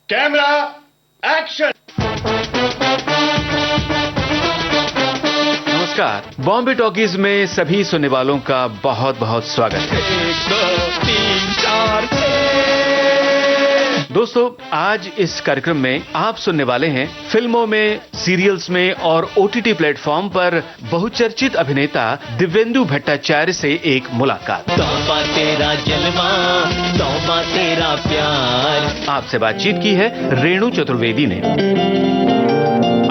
Camera action. नमस्कार, Bombay talkies में सभी सुनने वालों का बहुत बहुत स्वागत है। 1 2 3 4 दोस्तों, आज इस कार्यक्रम में आप सुनने वाले हैं फिल्मों में, सीरियल्स में और ओटीटी प्लेटफॉर्म पर बहुचर्चित अभिनेता दिव्येंदु भट्टाचार्य से एक मुलाकात। तौबा तेरा जलवा, तौबा तेरा प्यार। आपसे बातचीत की है रेणु चतुर्वेदी ने।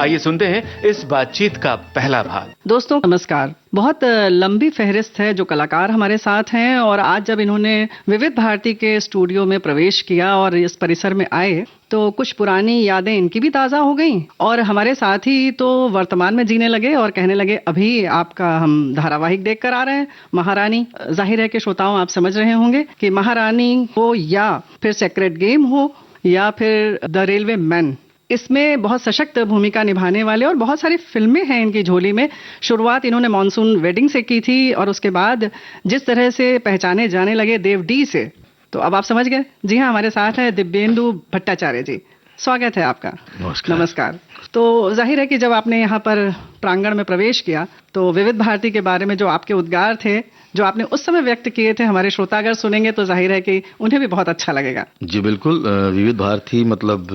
आइए सुनते हैं इस बातचीत का पहला भाग। दोस्तों नमस्कार। बहुत लंबी फहरिस्त है जो कलाकार हमारे साथ हैं, और आज जब इन्होंने विविध भारती के स्टूडियो में प्रवेश किया और इस परिसर में आए तो कुछ पुरानी यादें इनकी भी ताज़ा हो गईं, और हमारे साथ ही तो वर्तमान में जीने लगे और कहने लगे अभी आपका हम धारावाहिक देख कर आ रहे हैं, महारानी। जाहिर है कि श्रोताओं आप समझ रहे होंगे कि महारानी हो या फिर सेक्रेट गेम हो या फिर द रेलवे मैन, इसमें बहुत सशक्त भूमिका निभाने वाले और बहुत सारी फिल्में हैं इनकी झोली में। शुरुआत इन्होंने मॉनसून वेडिंग से की थी और उसके बाद जिस तरह से पहचाने जाने लगे देवडी से, तो अब आप समझ गए। जी हाँ, हमारे साथ है दिव्येंदु भट्टाचार्य जी। स्वागत है आपका। नमस्कार। नमस्कार। तो जाहिर है कि जब आपने यहाँ पर प्रांगण में प्रवेश किया तो विविध भारती के बारे में जो आपके उद्गार थे, जो आपने उस समय व्यक्त किए थे, हमारे श्रोता अगर सुनेंगे तो जाहिर है कि उन्हें भी बहुत अच्छा लगेगा। जी बिल्कुल। विविध भारती मतलब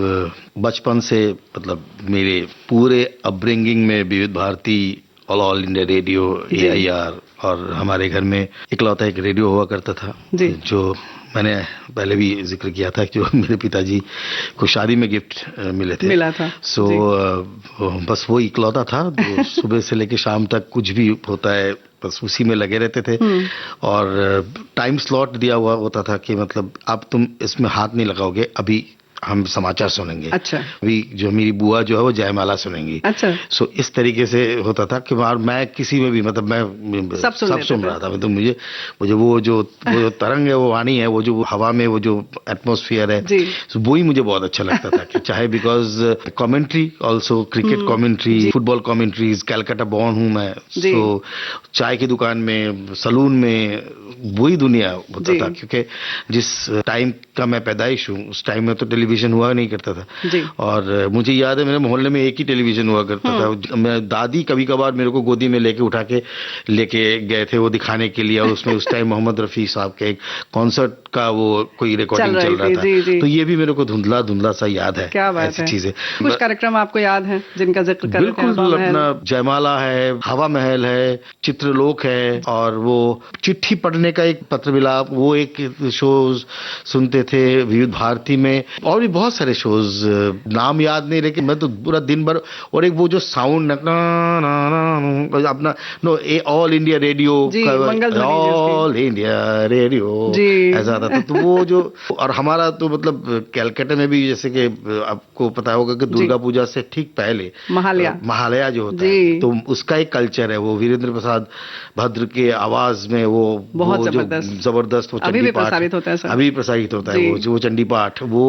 बचपन से, मतलब मेरे पूरे अपब्रिंगिंग में Vividh Bharati, all India radio, AIR, और हमारे घर में इकलौता एक रेडियो हुआ करता था जो मैंने पहले भी जिक्र किया था कि जो मेरे पिताजी को शादी में गिफ्ट मिला था। सो बस वो इकलौता था जो सुबह से लेकर शाम तक कुछ भी होता है बस उसी में लगे रहते थे। और टाइम स्लॉट दिया हुआ होता था कि मतलब अब तुम इसमें हाथ नहीं लगाओगे, अभी हम समाचार सुनेंगे। अच्छा। अभी जो मेरी बुआ जो है वो जयमाला सुनेंगी। अच्छा। सो इस तरीके से होता था कि मैं किसी में भी मतलब मैं सब सुन रहा था। मतलब मुझे वो जो तरंग है, वो वाणी है, वो जो हवा में वो जो एटमॉस्फेयर है, so वो ही मुझे बहुत अच्छा लगता था कि चाहे because commentary also, cricket commentary, football commentaries, Calcutta born हूँ मैं। सो चाय की दुकान में, सलून में वही दुनिया होता था, क्योंकि जिस टाइम का मैं पैदाइश हूँ उस टाइम में तो टेलीविजन हुआ नहीं करता था। और मुझे याद है मेरे मोहल्ले में एक ही टेलीविजन हुआ करता था। मैं दादी कभी कभार मेरे को गोदी में लेके उठा के लेके गए थे वो दिखाने के लिए, और उसमें उस टाइम मोहम्मद रफी साहब के एक कॉन्सर्ट का वो कोई रिकॉर्डिंग चल रहा था। तो ये भी मेरे को धुंधला धुंधला सा याद है। क्या बात है। चीजें, कुछ कार्यक्रम आपको याद है जिनका जिक्र कर रहे हैं? बिल्कुल, अपना जयमाला है, हवा महल है, चित्रलोक है, और वो चिट्ठी पढ़ने का एक पत्र मिलाप, वो एक शो सुनते थे विविध भारती में। और भी बहुत सारे शोज, नाम याद नहीं, लेकिन मैं तो पूरा दिन भर, और एक वो जो साउंड अपना all India radio, all India radio ऐसा था। तो वो जो, और हमारा तो मतलब कैलकाटा में भी जैसे कि आपको पता होगा कि दुर्गा पूजा से ठीक पहले महालया जो होता है, तो उसका एक कल्चर है। वो वीरेंद्र प्रसाद भद्र के आवाज में वो बहुत जबरदस्त वो चंडी पाठ अभी प्रसारित होता है। वो चंडी पाठ वो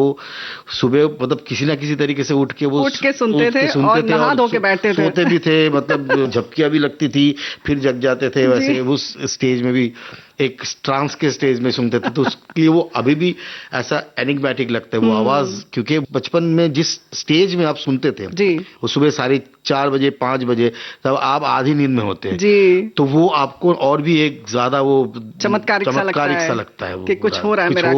सुबह मतलब किसी ना किसी तरीके से उठ के सुनते थे और नहा धो के बैठते थे, सोते भी थे, मतलब झपकियां भी लगती थी, फिर जग जाते थे। वैसे उस स्टेज में भी एक ट्रांस के स्टेज में सुनते थे, तो उसके लिए वो अभी भी ऐसा एनिग्मेटिक लगता है वो आवाज, क्योंकि बचपन में जिस स्टेज में आप सुनते थे वो सुबह 4:30 बजे 5 बजे, तब आप आधी नींद में होते हैं, तो वो आपको और भी एक ज्यादा वो चमत्कारिक सा लगता है कि कुछ हो रहा है, मिरेकल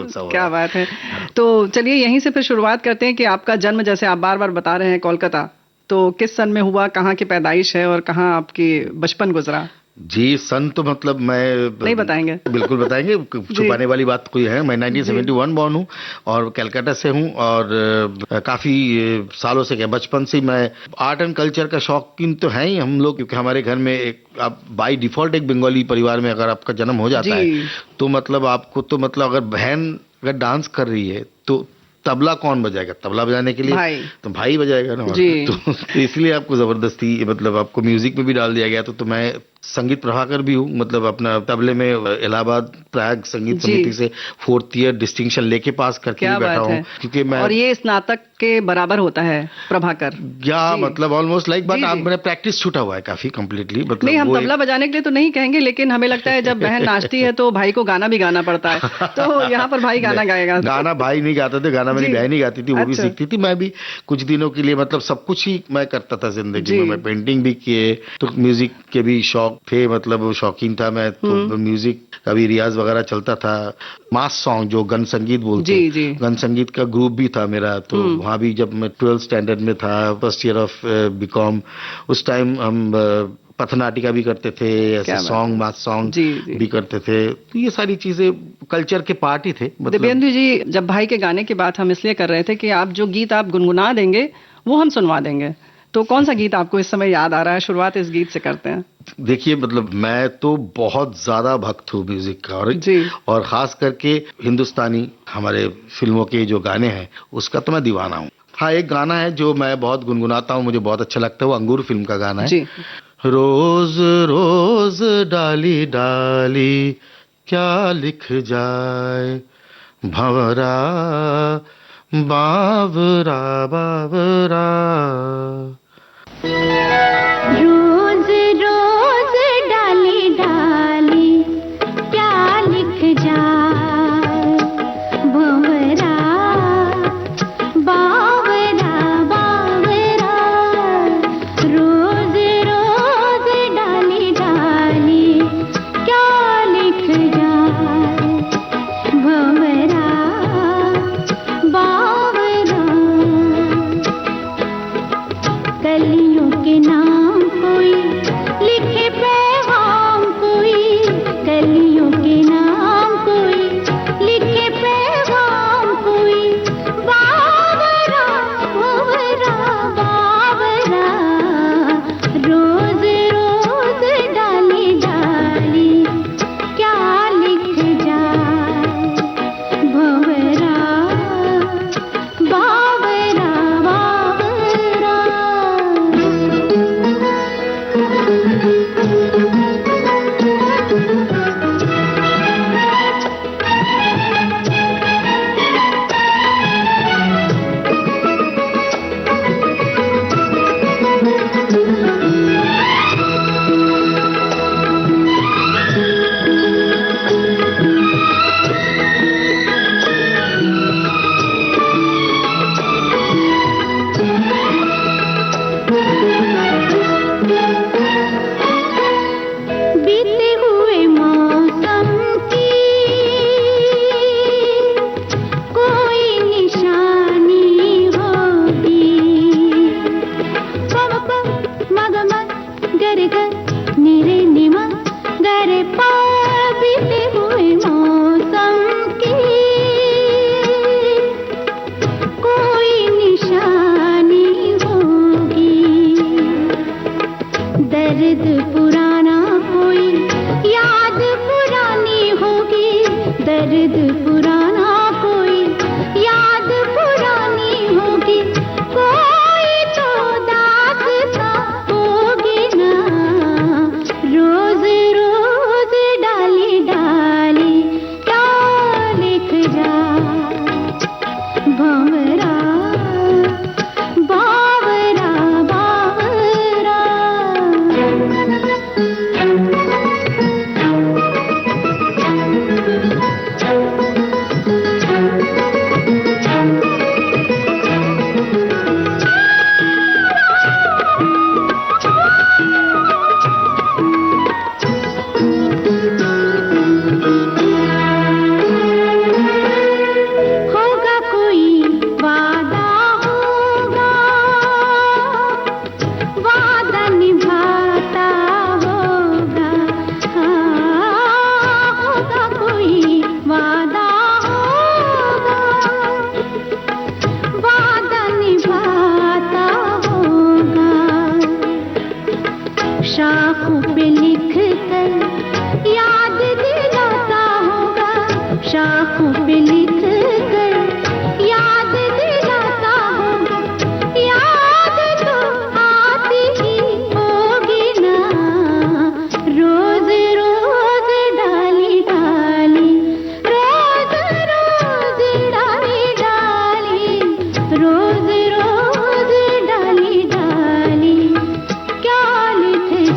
सा हो रहा है। क्या बात है। तो चलिए यहीं से फिर शुरुआत करते हैं कि आपका जन्म, जैसे आप बार बार बता रहे हैं कोलकाता, तो किस सन में हुआ, कहाँ की पैदाइश है और कहाँ आपकी बचपन गुजरा? जी, सन तो मतलब मैं नहीं बताएंगे। बिल्कुल बताएंगे, छुपाने वाली बात कोई है। मैं 1971 बॉर्न हूँ और कलकत्ता से हूँ, और काफी सालों से, क्या बचपन से मैं आर्ट एंड कल्चर का शौकीन तो है ही हम लोग, क्योंकि हमारे घर में एक, आप बाय डिफॉल्ट एक बंगाली परिवार में अगर आपका जन्म हो जाता है तो मतलब आपको तो मतलब अगर बहन अगर डांस कर रही है तो तबला कौन बजाएगा? तबला बजाने के लिए तो भाई बजाएगा ना। तो इसलिए आपको जबरदस्ती मतलब आपको म्यूजिक में भी डाल दिया गया। तो मैं संगीत प्रभाकर भी हूँ, मतलब अपना तबले में इलाहाबाद प्राग संगीत समिति से 4th ईयर डिस्टिंक्शन लेके पास करके भी बैठा हूँ, क्योंकि मैं, और ये स्नातक के बराबर होता है प्रभाकर, या मतलब ऑलमोस्ट लाइक, बट मेरा प्रैक्टिस छूटा हुआ है काफी कंप्लीटली। मतलब नहीं, हम तबला बजाने के लिए तो नहीं कहेंगे, लेकिन हमें लगता है जब बहन नाचती है तो भाई को गाना भी गाना पड़ता है, तो यहाँ पर भाई गाना गाएगा। गाना भाई नहीं गाते थे, गाना मेरी बहन ही गाती थी, वो भी सीखती थी। मैं भी कुछ दिनों के लिए मतलब सब कुछ ही मैं करता था जिंदगी में। मैं पेंटिंग भी किए, तो म्यूजिक के भी शौक थे, मतलब शौकीन था मैं, तो म्यूजिक का भी रियाज वगैरह चलता था। मास सॉन्ग जो गन संगीत बोलते हैं, गन संगीत का ग्रुप भी था मेरा, तो वहाँ भी जब मैं 12th स्टैंडर्ड में था, फर्स्ट ईयर ऑफ बीकॉम, उस टाइम हम पथनाटिका भी करते थे, ऐसे सॉन्ग, मास सॉन्ग भी करते थे। तो ये सारी चीजें कल्चर के पार्ट ही थे। दिव्येंदु जी, जब भाई के गाने की बात हम इसलिए कर रहे थे कि आप जो गीत आप गुनगुना देंगे वो हम सुनवा देंगे, तो कौन सा गीत आपको इस समय याद आ रहा है? शुरुआत इस गीत से करते हैं। देखिए, मतलब मैं तो बहुत ज्यादा भक्त हूँ म्यूजिक का, और खास करके हिंदुस्तानी हमारे फिल्मों के जो गाने हैं उसका तो मैं दीवाना हूँ। हाँ, एक गाना है जो मैं बहुत गुनगुनाता हूँ, मुझे बहुत अच्छा लगता है, वो अंगूर फिल्म का गाना है। रोज रोज डाली डाली क्या लिख जाए, भंवरा बावरा बावरा। रोज रोज डाली डाली क्या लिख जाए, भंवरा बावरा बावरा। रोज रोज डाली डाली क्या लिख जाए, भंवरा बावरा। कलियों के नाम कोई लिखे पैगाम, कोई कलियों के नाम कोई लिखे पैगाम, कोई बावरा बावरा बावरा। रोज रोज डाली डाली क्या लिख जाए, भंवरा बावरा बावरा। बीते हुए मौसम की कोई निशानी होगी, पम पम मग मग गर गर निरे निमा गरे पा। बीते हुए मौसम की कोई निशानी होगी, दर्द पुराना कोई याद पुरानी होगी, दर्द पुराना कोई याद पुरानी होगी, कोई तो दास्तां होगी ना। रोज रोज डाली डाली क्या लिख जाए, भंवरा बावरा बावरा। होगा कोई वादा, होगा वादा निभाता होगा। हाँ, होगा कोई वादा, होगा वादा निभाता होगा। शाखों पे लिख कर याद दिलाता होगा, शाखों पे लिख कर याद दिलाता होगा। याद तो आती ही होगी ना।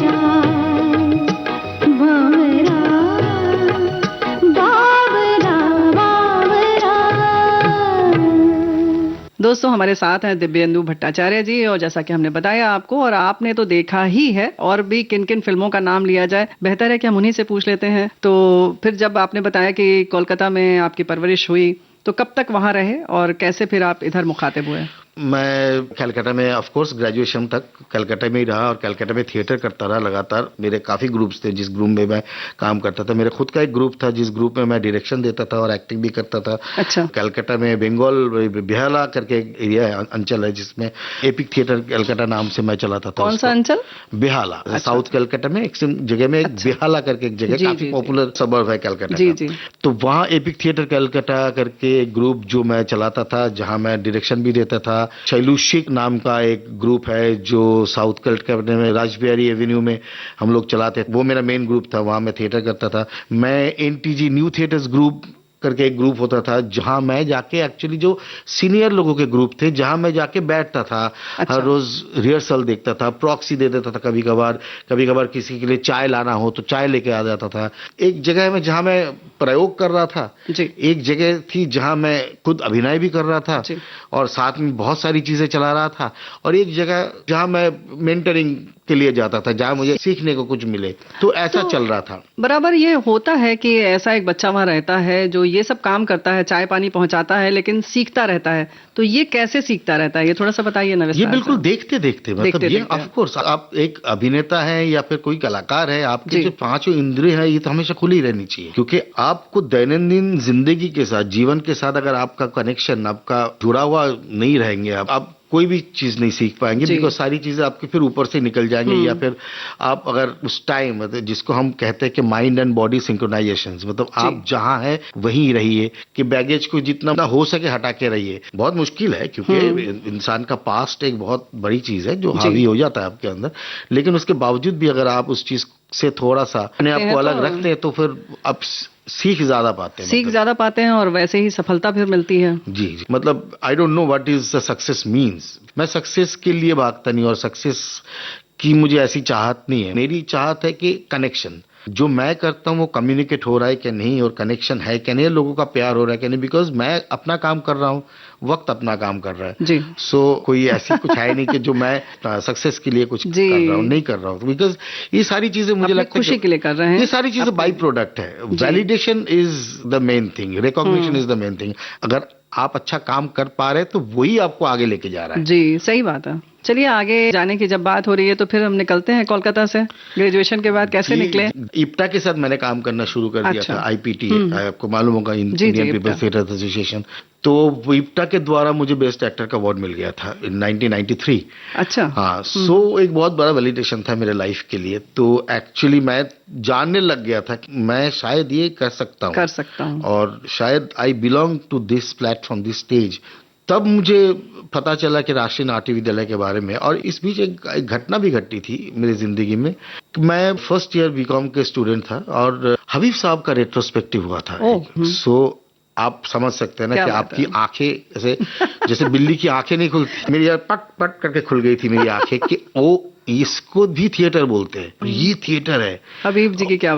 जाए बावरा बावरा बावरा। दोस्तों हमारे साथ हैं दिव्येंदु भट्टाचार्य जी, और जैसा कि हमने बताया आपको, और आपने तो देखा ही है, और भी किन किन फिल्मों का नाम लिया जाए, बेहतर है कि हम उन्हीं से पूछ लेते हैं। तो फिर जब आपने बताया कि कोलकाता में आपकी परवरिश हुई, तो कब तक वहां रहे और कैसे फिर आप इधर मुखातिब हुए? मैं कलकत्ता में ऑफ कोर्स ग्रेजुएशन तक कलकत्ता में ही रहा और कलकत्ता में थिएटर करता रहा लगातार। मेरे काफ़ी ग्रुप्स थे जिस ग्रुप में मैं काम करता था। मेरे खुद का एक ग्रुप था जिस ग्रुप में मैं डायरेक्शन देता था और एक्टिंग भी करता था। अच्छा। कलकत्ता में बंगाल बेहाला करके एक एरिया है, अंचल है, जिसमें एपिक थिएटर कलकत्ता नाम से मैं चलाता था। कौन सा अंचल? बेहाला। साउथ कलकत्ता में एक जगह में बेहाला करके एक जगह, काफी पॉपुलर सबर्ब है कलकत्ता का। तो वहाँ एपिक थिएटर कलकत्ता करके एक ग्रुप जो मैं चलाता था, जहाँ मैं डायरेक्शन भी देता था। शैलुशिक नाम का एक ग्रुप है जो साउथ कलकत्ता में राजबिहारी एवेन्यू में हम लोग चलाते थे, वो मेरा मेन ग्रुप था, वहां मैं थिएटर करता था। मैं एनटीजी न्यू थिएटर्स ग्रुप करके एक ग्रुप होता था जहां मैं जाके एक्चुअली जो सीनियर लोगों के ग्रुप थे जहां मैं जाके बैठता था। अच्छा। हर रोज रिहर्सल देखता था, प्रॉक्सी दे देता था, कभी कभार किसी के लिए चाय लाना हो तो चाय लेके आ जाता था। एक जगह में जहां मैं प्रयोग कर रहा था जी। एक जगह थी जहां मैं खुद अभिनय भी कर रहा था और साथ में बहुत सारी चीजें चला रहा था, और एक जगह जहां मैं मेंटरिंग के लिए जाता था जहां मुझे सीखने को कुछ मिले। तो ऐसा चल रहा था। बराबर ये होता है कि ऐसा एक बच्चा वहां रहता है जो ये सब काम करता है, चाय पानी पहुंचाता है, लेकिन सीखता रहता है। तो ये कैसे सीखता रहता है, ये थोड़ा सा बताइए ना। ये बिल्कुल देखते देखते मतलब ये ऑफ कोर्स आप एक अभिनेता है या फिर कोई कलाकार है, आपकी जो पांचों इंद्रिय है ये तो हमेशा खुली रहनी चाहिए, क्योंकि आपको दैनंदिन जिंदगी के साथ, जीवन के साथ अगर आपका कनेक्शन, आपका जुड़ा हुआ नहीं रहेंगे, आप कोई भी चीज नहीं सीख पाएंगे, बिकॉज सारी चीजें आपके फिर ऊपर से निकल जाएंगी। या फिर आप अगर उस टाइम मतलब जिसको हम कहते हैं कि माइंड एंड बॉडी सिंक्रोनाइजेशन, मतलब आप जहां है वहीं रहिए, कि बैगेज को जितना हो सके हटा के रहिए। बहुत मुश्किल है क्योंकि इंसान का पास्ट एक बहुत बड़ी चीज है जो हावी हो जाता है आपके अंदर, लेकिन उसके बावजूद भी अगर आप उस चीज से थोड़ा सा अपने आप को अलग रखते हैं तो फिर आप सीख ज्यादा पाते हैं और वैसे ही सफलता फिर मिलती है। जी जी, मतलब I don't know what is the success means. मैं सक्सेस के लिए भागता नहीं और सक्सेस की मुझे ऐसी चाहत नहीं है। मेरी चाहत है कि कनेक्शन जो मैं करता हूँ वो कम्युनिकेट हो रहा है कि नहीं, और कनेक्शन है कि नहीं, लोगों का प्यार हो रहा है कि नहीं, बिकॉज मैं अपना काम कर रहा हूँ, वक्त अपना काम कर रहा है जी। कोई ऐसी कुछ है नहीं कि जो मैं सक्सेस के लिए कुछ कर रहा हूँ, नहीं कर रहा हूँ, बिकॉज ये सारी चीजें मुझे लगता है खुशी के लिए कर रहे हैं। ये सारी चीजें बाई प्रोडक्ट है। Validation is the main thing, recognition is the main thing. अगर आप अच्छा काम कर पा रहे तो वही आपको आगे लेके जा रहा है। जी सही बात है। चलिए आगे जाने की जब बात हो रही है तो फिर हम निकलते हैं कोलकाता से। ग्रेजुएशन के बाद कैसे निकले? इप्टा के साथ मैंने काम करना शुरू कर दिया था। आईपीटी आपको मालूम होगा, इंडियन पीपल्स थिएटर एसोसिएशन। तो इप्टा के द्वारा मुझे बेस्ट एक्टर का अवार्ड मिल गया था इन 1993। अच्छा। हाँ, एक बहुत बड़ा वैलिडेशन था मेरे लाइफ के लिए। तो एक्चुअली मैं जानने लग गया था कि मैं शायद ये कर सकता हूँ और शायद I belong to this platform, this stage. तब मुझे पता चला कि राष्ट्रीय नाट्य विद्यालय के बारे में, और इस बीच एक घटना भी घटी थी मेरी जिंदगी में। मैं फर्स्ट ईयर बीकॉम के स्टूडेंट था और हबीब साहब का रेट्रोस्पेक्टिव हुआ था। आप समझ सकते हैं ना कि आपकी आंखें जैसे बिल्ली की आंखें नहीं खुलती, मेरी यार पट पट करके खुल गई थी मेरी आंखें कि इसको भी थिएटर बोलते हैं, ये थिएटर है। हबीब जी की क्या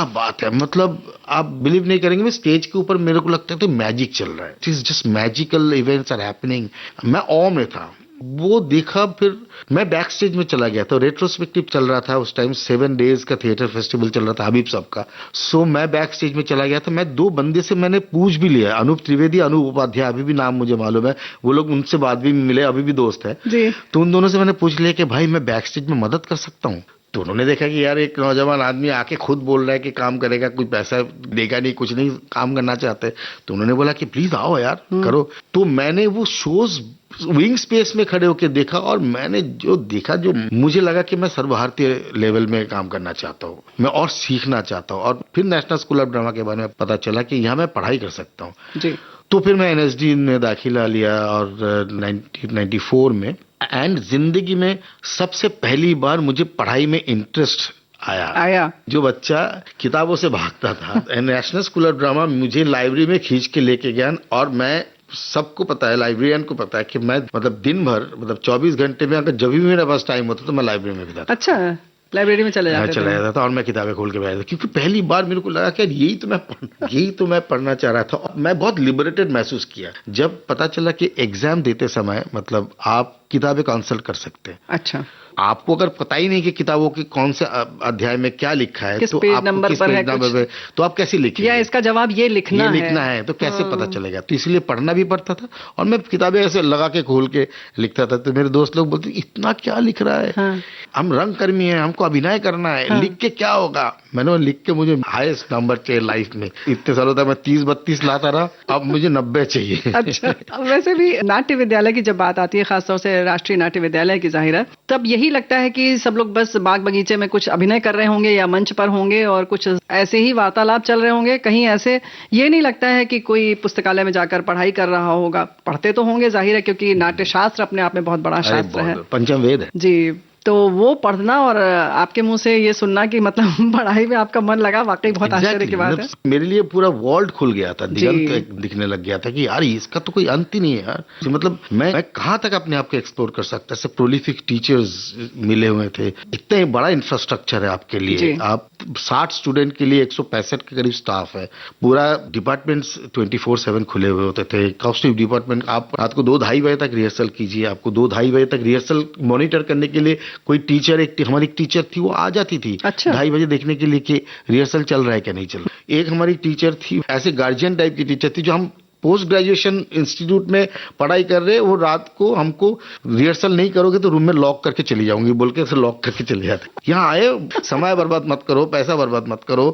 बात है। मतलब आप बिलीव नहीं करेंगे, मैं स्टेज के ऊपर मेरे को लगता है तो मैजिक चल रहा है। It is just magical events are happening. मैं ऑ में था, वो देखा। फिर मैं बैक स्टेज में चला गया था, रेट्रोस्पेक्टिव चल रहा था उस टाइम, 7 डेज का थिएटर फेस्टिवल चल रहा था हबीब साहब का। मैं बैक स्टेज में चला गया था। मैं 2 बंदे से मैंने पूछ भी लिया, अनूप त्रिवेदी, अनूप उपाध्याय, अभी भी नाम मुझे मालूम है, वो लोग, उनसे बाद भी मिले, अभी भी दोस्त है जी। तो उन दोनों से मैंने पूछ लिया कि भाई मैं बैक स्टेज में मदद कर सकता हूँ? तो उन्होंने देखा कि यार एक नौजवान आदमी आके खुद बोल रहा है कि काम करेगा, कोई पैसा देगा नहीं, कुछ नहीं, काम करना चाहते। तो उन्होंने बोला कि प्लीज आओ यार करो। तो मैंने वो शोज विंग स्पेस में खड़े होकर देखा और मैंने जो देखा, जो मुझे लगा कि मैं सर्वभारतीय लेवल में काम करना चाहता हूँ, मैं और सीखना चाहता हूँ। और फिर नेशनल स्कूल ऑफ ड्रामा के बारे में पता चला कि यहाँ मैं पढ़ाई कर सकता हूँ जी। तो फिर मैं एनएसडी में दाखिला लिया और 1994 में, एंड जिंदगी में सबसे पहली बार मुझे पढ़ाई में इंटरेस्ट आया। जो बच्चा किताबों से भागता था, नेशनल स्कूल ऑफ ड्रामा मुझे लाइब्रेरी में खींच के लेके गया। और मैं, सबको पता है, लाइब्रेरियन को पता है कि मैं मतलब दिन भर, मतलब 24 घंटे में अगर जब भी मेरे पास टाइम होता तो मैं लाइब्रेरी में बिताता। अच्छा। लाइब्रेरी में चले जाते चला जाता था और मैं किताबें खोल के बैठ जाता, क्योंकि पहली बार मेरे को लगा कि यही तो मैं पढ़ना चाह रहा था। और मैं बहुत लिबरेटेड महसूस किया जब पता चला कि एग्जाम देते समय मतलब आप किताबें कंसल्ट कर सकते हैं। अच्छा, आपको अगर पता ही नहीं कि किताबों के कौन से अध्याय में क्या लिखा है, किस तो पेज आपको नंबर किस पर पेज है नंबर पे, तो आप कैसे लिखेंगे, या इसका जवाब ये लिखना है तो कैसे पता चलेगा। तो इसलिए पढ़ना भी पड़ता था और मैं किताबें ऐसे लगा के खोल के लिखता था। तो मेरे दोस्त लोग बोलते इतना क्या लिख रहा है, हाँ। हम रंगकर्मी हैं, हमको अभिनय करना है, हाँ। लिख के क्या होगा। मैंने लिख के मुझे हाईएस्ट नंबर चाहिए लाइफ में। इतने सालों तक मैं 30-32 लाता रहा, अब मुझे 90 चाहिए। अच्छा, वैसे भी नाट्य विद्यालय की जब बात आती है, खासतौर से राष्ट्रीय नाट्य विद्यालय की, जाहिर है तब यही लगता है कि सब लोग बस बाग बगीचे में कुछ अभिनय कर रहे होंगे या मंच पर होंगे और कुछ ऐसे ही वार्तालाप चल रहे होंगे। कहीं ऐसे ये नहीं लगता है कि कोई पुस्तकालय में जाकर पढ़ाई कर रहा होगा। पढ़ते तो होंगे, जाहिर है, क्योंकि नाट्य शास्त्र अपने आप में बहुत बड़ा शास्त्र है, पंचम वेद है जी। तो वो पढ़ना और आपके मुंह से ये सुनना कि मतलब पढ़ाई में आपका मन लगा, वाकई बहुत आश्चर्य की बात है। मेरे लिए पूरा वर्ल्ड खुल गया था, दिगंत दिखने लग गया था कि यार इसका तो कोई अंत ही नहीं है यार। मतलब मैं कहाँ तक अपने आप को एक्सप्लोर कर सकता। ऐसे प्रोलिफिक टीचर्स मिले हुए थे, इतना बड़ा इंफ्रास्ट्रक्चर है आपके लिए। आप 60 स्टूडेंट के लिए 165 के करीब स्टाफ है, पूरा डिपार्टमेंट्स 24/7 खुले हुए होते थे। कॉस्ट्यूम डिपार्टमेंट, आप रात को 2-2:30 बजे तक रिहर्सल कीजिए, आपको 2-2:30 बजे तक रिहर्सल मॉनिटर करने के लिए कोई टीचर, हमारी टीचर थी, वो आ जाती थी 2:30 बजे देखने के लिए कि रिहर्सल चल रहा है क्या नहीं चल रहा। एक हमारी टीचर थी, ऐसे गार्जियन टाइप की टीचर थी, जो हम पोस्ट ग्रेजुएशन इंस्टीट्यूट में पढ़ाई कर रहे, वो रात को हमको रिहर्सल नहीं करोगे तो रूम में लॉक करके चली जाऊंगी बोल के लॉक करके चले जाते। यहाँ आए, समय बर्बाद मत करो, पैसा बर्बाद मत करो,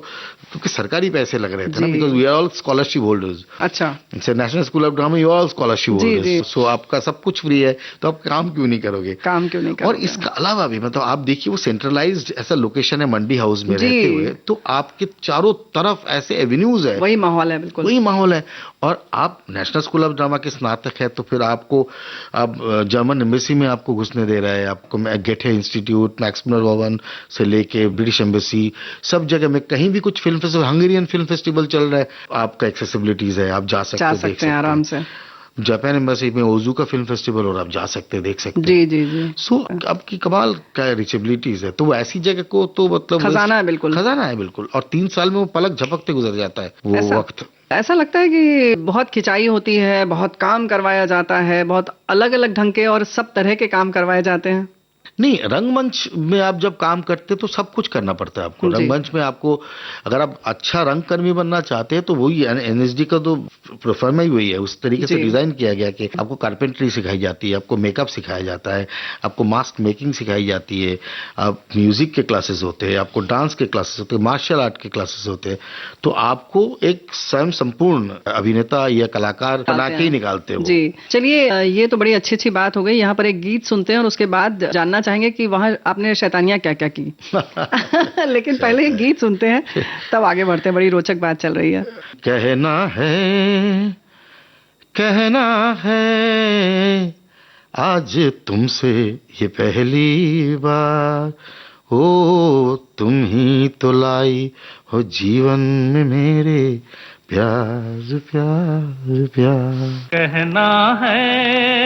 क्योंकि सरकारी पैसे लग रहे थे ना, because we are all scholarship holders. अच्छा, national school of drama, you are all scholarship holders, so आपका सब कुछ फ्री है, तो आप काम क्यों नहीं करोगे। और इसका अलावा भी मतलब आप देखिए, वो सेंट्रलाइज्ड ऐसा लोकेशन है मंडी हाउस में रहते हुए, तो आपके चारों तरफ ऐसे एवेन्यूज है, वही माहौल है, बिल्कुल वही माहौल है। और आप नेशनल स्कूल ऑफ ड्रामा के स्नातक है, तो फिर आपको अब जर्मन एम्बेसी में आपको घुसने दे रहा है, आपको गेटे इंस्टीट्यूट, मैक्स मुलर भवन से लेके ब्रिटिश एम्बेसी, सब जगह में कहीं भी कुछ film festival, Hungarian film festival चल रहा है, आपका एक्सेसिबिलिटीज है, आप जा सकते हैं आराम से। जापान एम्बेसी में ओजू का फिल्म फेस्टिवल, और आप जा सकते हैं, देख सकते हैं। जी। सो आपकी कमाल का रिचेबिलिटीज है। तो वो ऐसी जगह को तो मतलब खजाना है, बिल्कुल। और 3 साल में वो पलक झपकते गुजर जाता है वो वक्त। ऐसा लगता है कि बहुत खिंचाई होती है, बहुत काम करवाया जाता है, बहुत अलग अलग ढंग के और सब तरह के काम करवाए जाते हैं। नहीं, रंगमंच में आप जब काम करते तो सब कुछ करना पड़ता है आपको। रंगमंच में आपको, अगर आप अच्छा रंगकर्मी बनना चाहते हैं तो वही एनएसडी का तो प्रोफार्म ही वही है, उस तरीके से डिजाइन किया गया कि आपको कारपेंटरी सिखाई जाती है, आपको मेकअप सिखाया जाता है, आपको मास्क मेकिंग सिखाई जाती है, आप म्यूजिक के क्लासेस होते हैं, आपको डांस के क्लासेस होते हैं, मार्शल आर्ट के क्लासेस होते हैं। तो आपको एक स्वयं संपूर्ण अभिनेता या कलाकार बना के ही निकालते हो। जी, चलिए, ये तो बड़ी अच्छी बात हो गई। यहाँ पर एक गीत सुनते हैं और उसके बाद जानना चाहेंगे कि वहाँ आपने शैतानियां क्या क्या की। लेकिन पहले एक गीत सुनते हैं, तब आगे बढ़ते हैं। बड़ी रोचक बात चल रही है। कहना है आज तुमसे ये पहली बार, ओ तुम ही तो लाई हो जीवन में मेरे प्यार प्यार प्यार। कहना है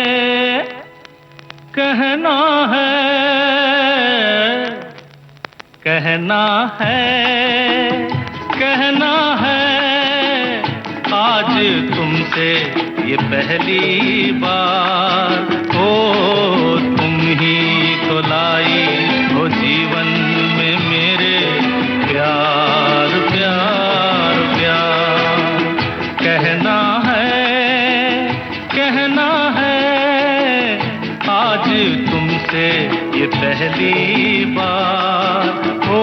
आज तुमसे ये पहली बार, ओ तुम ही तो लाई हो जीवन में मेरे प्यार प्यार प्यार। कहना है आज तुमसे ये पहली बार, ओ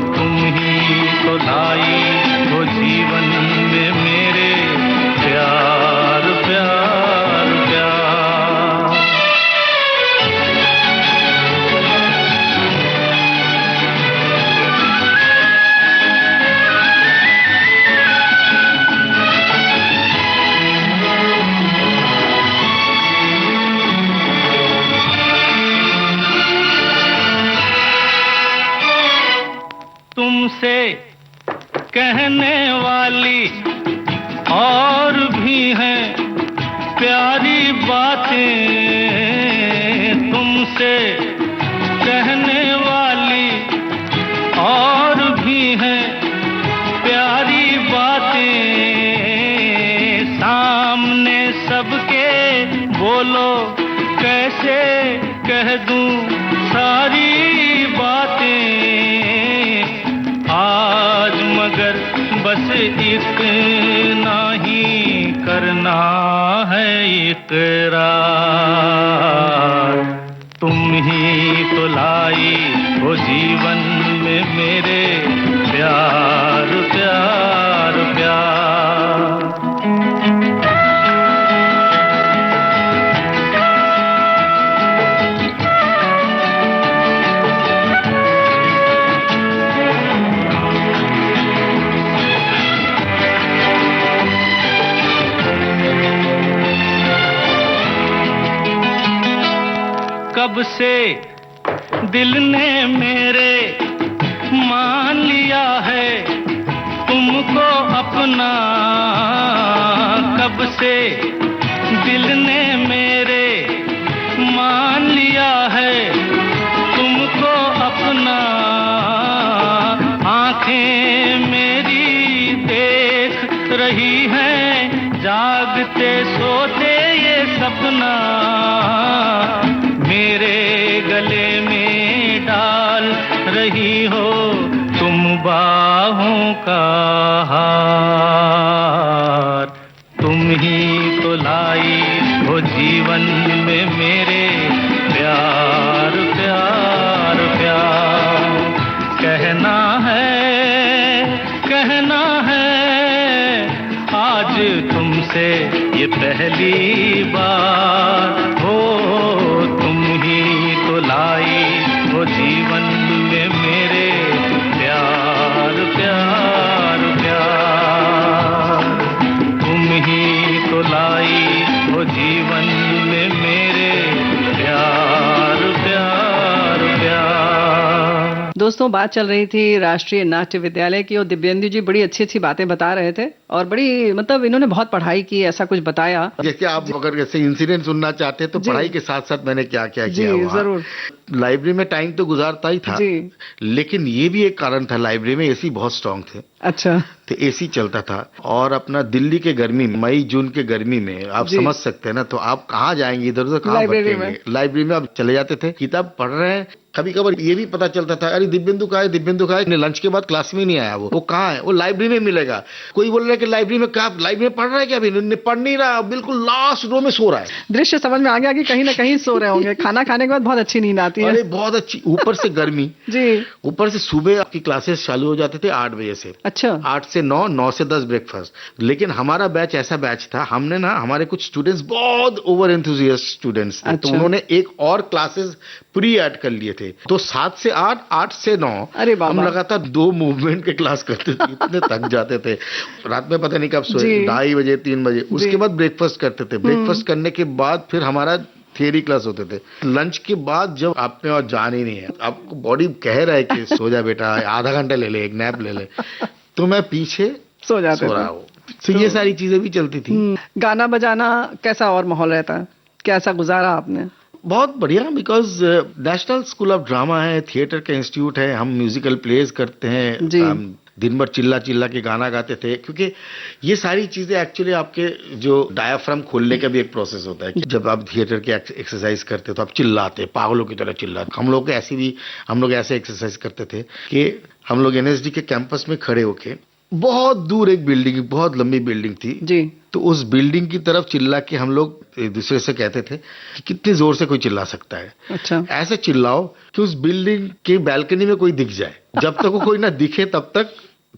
तुम ही तो लाई हो जीवन में मेरे प्यार प्यार प्यार। तुमसे कहने वाली और भी हैं प्यारी बातें, तुमसे कहने वाली कह दूं सारी बातें आज, मगर बस एक नहीं करना है इकरार। तुम ही तो लाई हो जीवन में मेरे प्यार प्यार प्यार। कब से दिल ने मेरे मान लिया है तुमको अपना, कब से दिल ने मेरे मान लिया है तुमको अपना। आंखें मेरी देख रही हैं जागते सोते ये सपना, मेरे गले में डाल रही हो तुम बाहों का हार। तुम ही तो लाई हो जीवन में मेरे प्यार प्यार प्यार। कहना है आज तुमसे ये पहली बार हो। तुम ही तो लाई हो जीवन में मेरे प्यार प्यार प्यार। तुम ही तो लाई हो जीवन में मेरे प्यार प्यार प्यार। दोस्तों, बात चल रही थी राष्ट्रीय नाट्य विद्यालय की और दिव्येंदु जी बड़ी अच्छी अच्छी बातें बता रहे थे और बड़ी मतलब इन्होंने बहुत पढ़ाई की, ऐसा कुछ बताया। जैसे आप अगर ऐसे इंसिडेंट सुनना चाहते हैं तो पढ़ाई के साथ साथ मैंने क्या क्या किया जी, वहाँ। जरूर। लाइब्रेरी में टाइम तो गुजारता ही था जी। लेकिन ये भी एक कारण था, लाइब्रेरी में एसी बहुत स्ट्रांग थे। अच्छा। तो एसी चलता था और अपना दिल्ली के गर्मी में, मई जून के गर्मी में आप समझ सकते हैं ना, तो आप कहाँ जाएंगे, इधर उधर कहाँ भटकेंगे। लाइब्रेरी में आप चले जाते थे, किताब पढ़ रहे हैं। कभी कभार ये भी पता चलता था अरे दिव्येंदु कहाँ है, लंच के बाद क्लास में नहीं आया, वो कहाँ है, वो लाइब्रेरी में मिलेगा। कोई बोल रहा है कि लाइब्रेरी में क्या, लाइब्रेरी में पढ़ रहा है क्या, अभी पढ़ नहीं रहा, बिल्कुल लास्ट रो में सो रहा है। दृश्य समझ में आ गया कि कहीं ना कहीं सो रहे होंगे। खाना खाने के बाद बहुत अच्छी नींद आती है। अरे बहुत अच्छी, ऊपर से गर्मी जी। ऊपर से सुबह आपकी क्लासेस चालू हो जाते थे 8 बजे से। अच्छा। 8 से 9, 9 से 10 ब्रेकफास्ट। लेकिन हमारा बैच ऐसा बैच था, हमने ना हमारे कुछ स्टूडेंट्स बहुत ओवर एंथुजियास्ट स्टूडेंट्स थे। अच्छा। तो उन्होंने एक और क्लासेस प्री ऐड कर लिए थे, तो 7 से 8, 8 से 9 अरे बाबा। हम लगातार 2 मूवमेंट के क्लास करते थे, इतने थक जाते थे। रात में पता नहीं कब सोए, 2:30 बजे 3 बजे। उसके बाद ब्रेकफास्ट करते थे। ब्रेकफास्ट करने के बाद फिर हमारा थियरी क्लास होते थे। लंच के बाद जब आप में और जान ही नहीं है, आपको बॉडी कह रहा है कि सो जा बेटा, आधा घंटा ले ले, एक नैप ले ले, तो मैं पीछे सो रहा हूँ। तो ये सारी चीजें भी चलती थी। गाना बजाना कैसा और माहौल रहता है, कैसा गुजारा आपने? बहुत बढ़िया, because national school of drama है, थिएटर का इंस्टीट्यूट है, हम म्यूजिकल प्लेज करते हैं, हम दिन भर चिल्ला चिल्ला के गाना गाते थे। क्योंकि ये सारी चीजें एक्चुअली आपके जो डायाफ्राम खोलने का भी एक प्रोसेस होता है कि जब आप थिएटर की एक्सरसाइज करते तो आप चिल्लाते, पागलों की तरह चिल्लाते। हम लोग ऐसे एक्सरसाइज करते थे कि हम लोग एनएसडी के कैंपस में खड़े होके, बहुत दूर एक बिल्डिंग, बहुत लंबी बिल्डिंग थी जी, तो उस बिल्डिंग की तरफ चिल्ला के हम लोग एक दूसरे से कहते थे कि कितनी जोर से कोई चिल्ला सकता है। अच्छा। ऐसे चिल्लाओ कि उस बिल्डिंग की बैल्कनी में कोई दिख जाए, जब तक वो कोई ना दिखे तब तक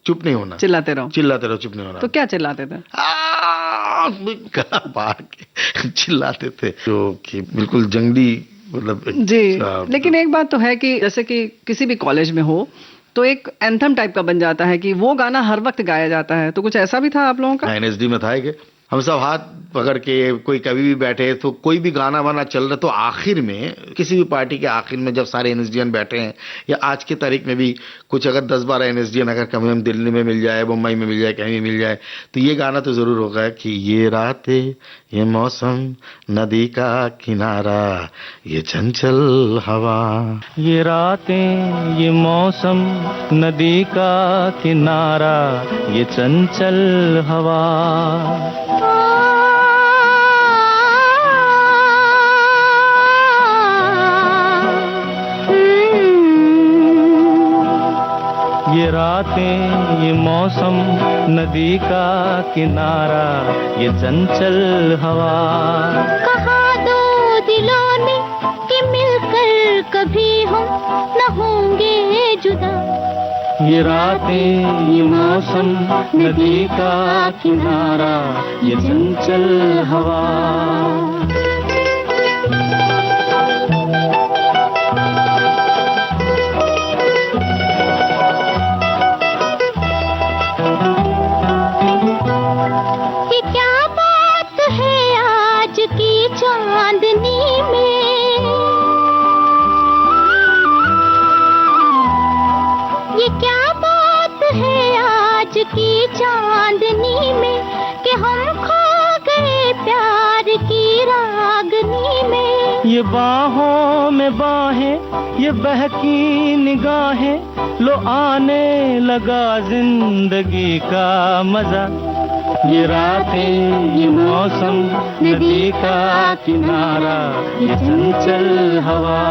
चुप नहीं होना, चिल्लाते रहो, चुप नहीं होना। तो क्या चिल्लाते थे? गला फाड़ के चिल्लाते थे, जो कि बिल्कुल जंगली, मतलब जी। लेकिन एक बात तो है कि जैसे कि किसी भी कॉलेज में हो तो एक एंथम टाइप का बन जाता है कि वो गाना हर वक्त गाया जाता है, तो कुछ ऐसा भी था आप लोगों का? एनएसडी में था कि हम सब हाथ पकड़ के, कोई कभी भी बैठे तो कोई भी गाना वाना चल रहा तो आखिर में, किसी भी पार्टी के आखिर में जब सारे एनएसडीएन बैठे हैं, या आज के तारीख में भी कुछ अगर 10-12 एनएसडीएन अगर कभी हम दिल्ली में मिल जाए, मुंबई में मिल जाए, कहीं भी मिल जाए, तो ये गाना तो जरूर होगा कि ये रातें, ये मौसम, नदी का किनारा, ये चंचल हवा। ये रातें, ये मौसम, नदी का किनारा, ये चंचल हवा। ये रातें ये मौसम नदी का किनारा ये चंचल हवा। कहा दो दिलों ने कि मिलकर कभी हम न होंगे जुदा। ये रातें ये मौसम नदी का किनारा ये चंचल हवा। ये क्या बात है आज की चांदनी में, ये क्या बात है आज की चांदनी में कि हम खो गए प्यार की रागनी में। ये बाहों में बाहें ये बहकी निगाहें लो आने लगा जिंदगी का मजा। ये रातें ये मौसम नदी का किनारा ये चंचल हवा।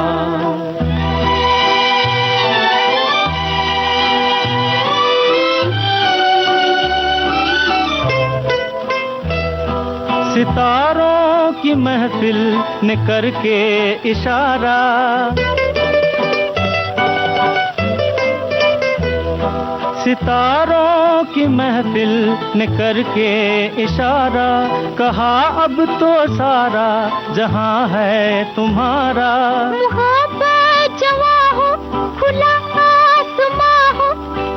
सितारों की महफिल ने करके इशारा, सितारों की महफिल ने करके इशारा कहा अब तो सारा जहां है तुम्हारा। मोहब्बत जवा हो खुला आसमां हो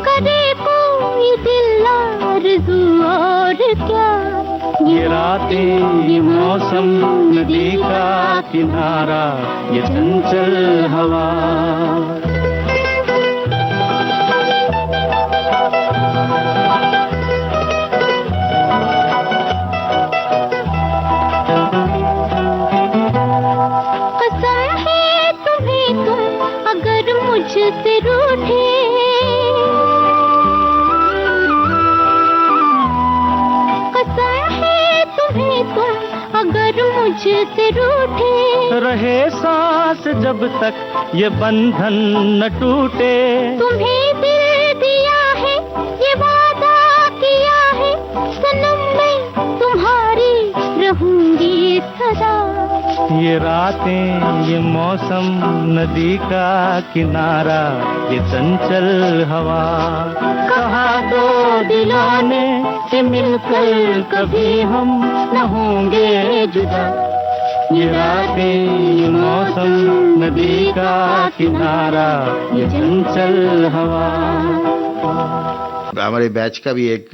करे कोई दिल आरज़ू और क्या। ये रातें ये मौसम नदी का किनारा ये चंचल हवा। कसम है तुम्हें तुम अगर मुझसे रूठे, कसम है तुम्हें तुम अगर मुझसे रूठे। रहे सांस जब तक ये बंधन न टूटे। तुम्हें दिल दिया है ये वादा किया है सनम मैं तुम्हारी रहूंगी सदा। ये रातें ये मौसम नदी का किनारा ये चंचल हवा। कहा दो दिलों ने कि मिलकर कभी हम न होंगे जुदा। ये रातें ये मौसम नदी का किनारा ये चंचल हवा। हमारे बैच का भी एक